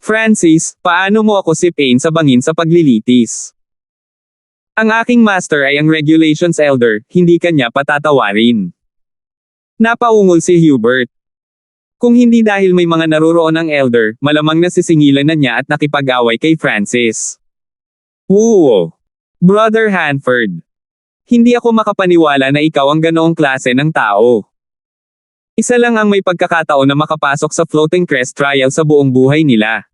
Francis, paano mo ako sipain sa bangin sa paglilitis? Ang aking master ay ang Regulations Elder, hindi kanya patatawarin. Napaungol si Hubert. Kung hindi dahil may mga naroroon ang Elder, malamang nasisingilan na niya at nakipag-away kay Francis. Woo! Brother Hanford. Hindi ako makapaniwala na ikaw ang ganoong klase ng tao. Isa lang ang may pagkakataon na makapasok sa Floating Crest Trial sa buong buhay nila.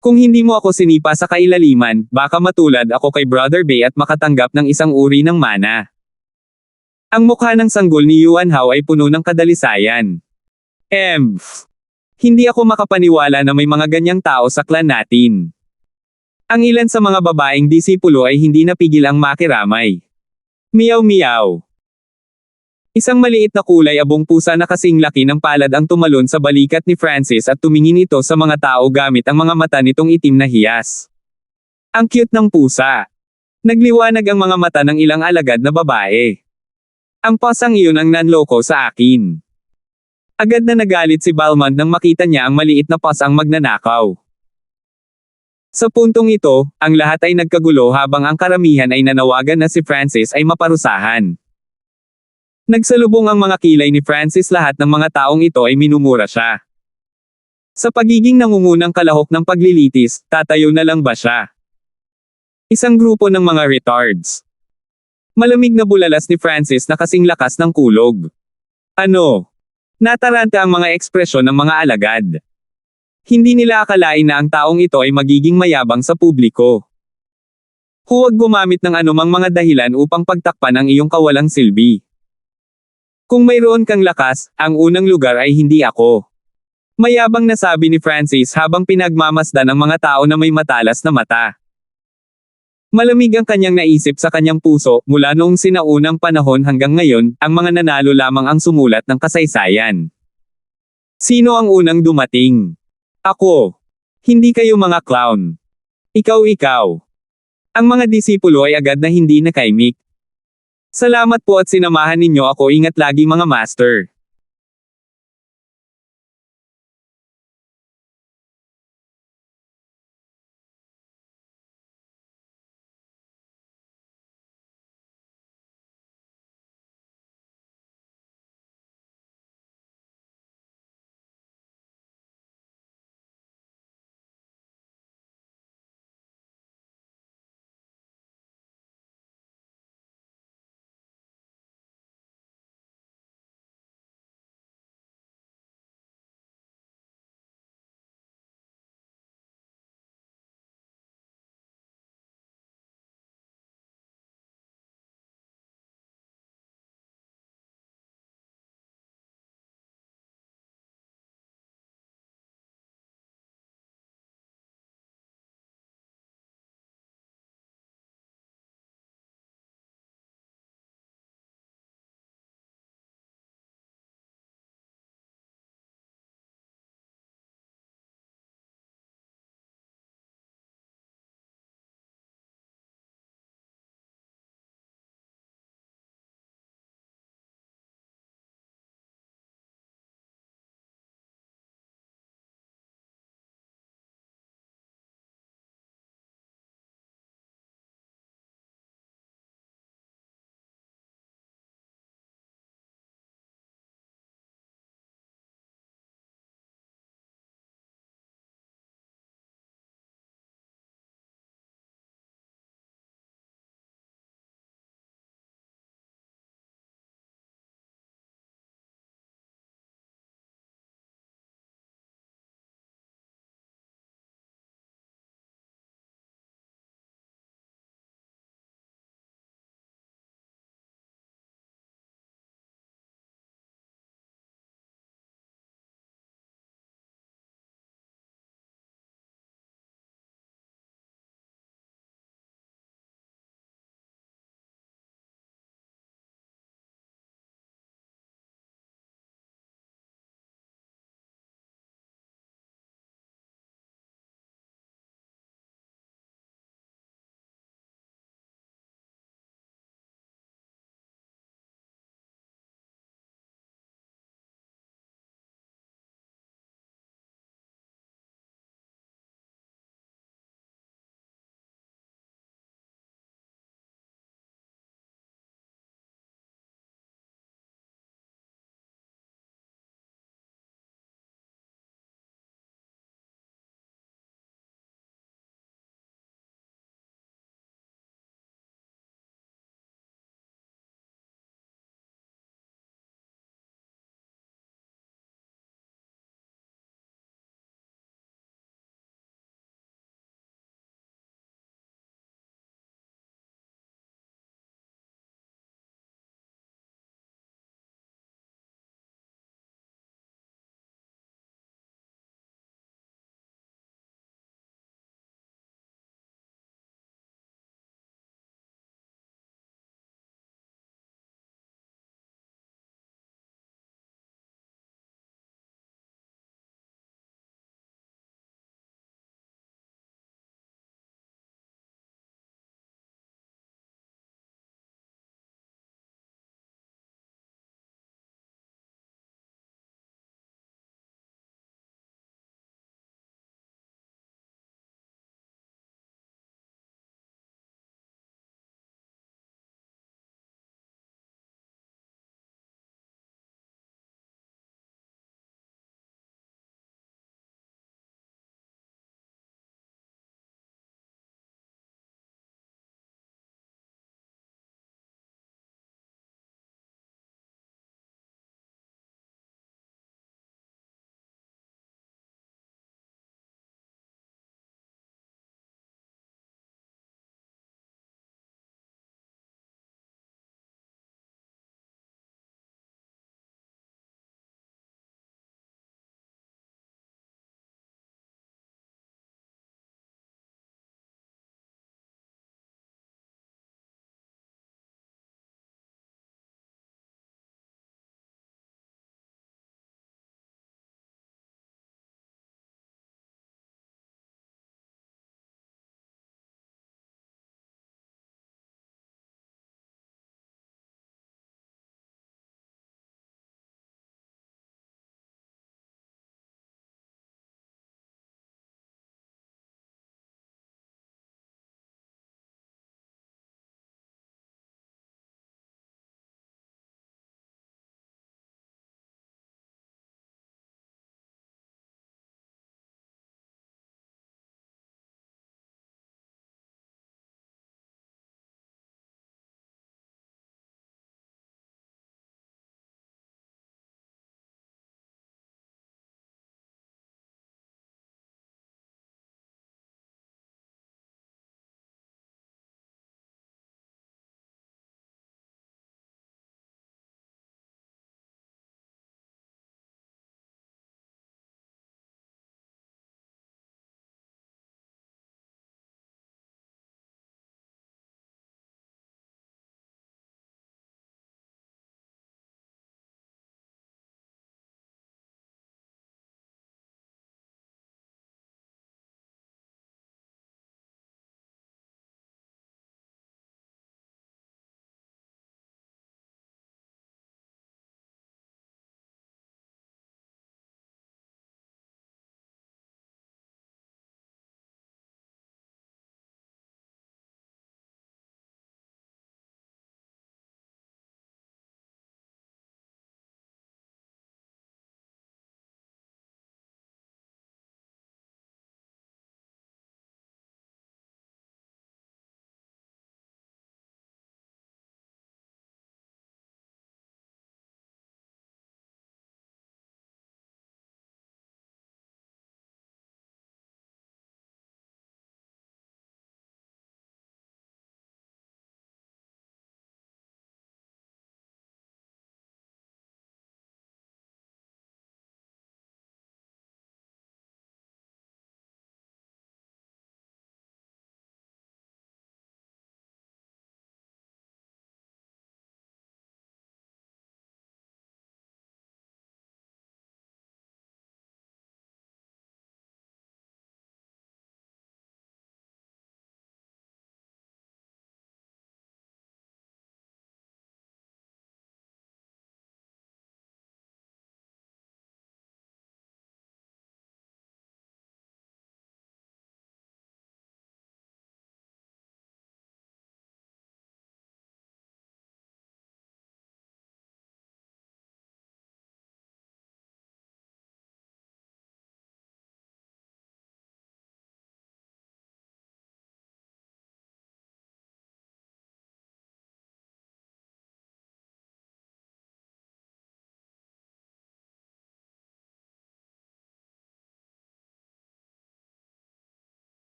Kung hindi mo ako sinipa sa kailaliman, baka matulad ako kay Brother Bay at makatanggap ng isang uri ng mana. Ang mukha ng sanggol ni Yuan Hao ay puno ng kadalisayan. Hindi ako makapaniwala na may mga ganyang tao sa clan natin. Ang ilan sa mga babaeng disipulo ay hindi napigil ang makiramay. Miyaw miyaw. Isang maliit na kulay abong pusa na kasing laki ng palad ang tumalon sa balikat ni Francis at tumingin ito sa mga tao gamit ang mga mata nitong itim na hiyas. Ang cute ng pusa. Nagliwanag ang mga mata ng ilang alagad na babae. Ang pasang iyon ang nanloko sa akin. Agad na nagalit si Balmond nang makita niya ang maliit na pasang magnanakaw. Sa puntong ito, ang lahat ay nagkagulo habang ang karamihan ay nanawagan na si Francis ay maparusahan. Nagsalubong ang mga kilay ni Francis, lahat ng mga taong ito ay minumura siya. Sa pagiging nangungunang kalahok ng paglilitis, tatayo na lang ba siya? Isang grupo ng mga retards. Malamig na bulalas ni Francis na kasing lakas ng kulog. Ano? Nataranta ang mga ekspresyon ng mga alagad. Hindi nila akalain na ang taong ito ay magiging mayabang sa publiko. Huwag gumamit ng anumang mga dahilan upang pagtakpan ang iyong kawalang silbi. Kung mayroon kang lakas, ang unang lugar ay hindi ako. Mayabang na sabi ni Francis habang pinagmamasdan ang mga tao na may matalas na mata. Malamig ang kanyang naisip sa kanyang puso, mula noong sinaunang panahon hanggang ngayon, ang mga nanalo lamang ang sumulat ng kasaysayan. Sino ang unang dumating? Ako. Hindi kayo mga clown. Ikaw. Ang mga disipulo ay agad na hindi nakaimik. Salamat po at sinamahan ninyo ako, ingat lagi mga master.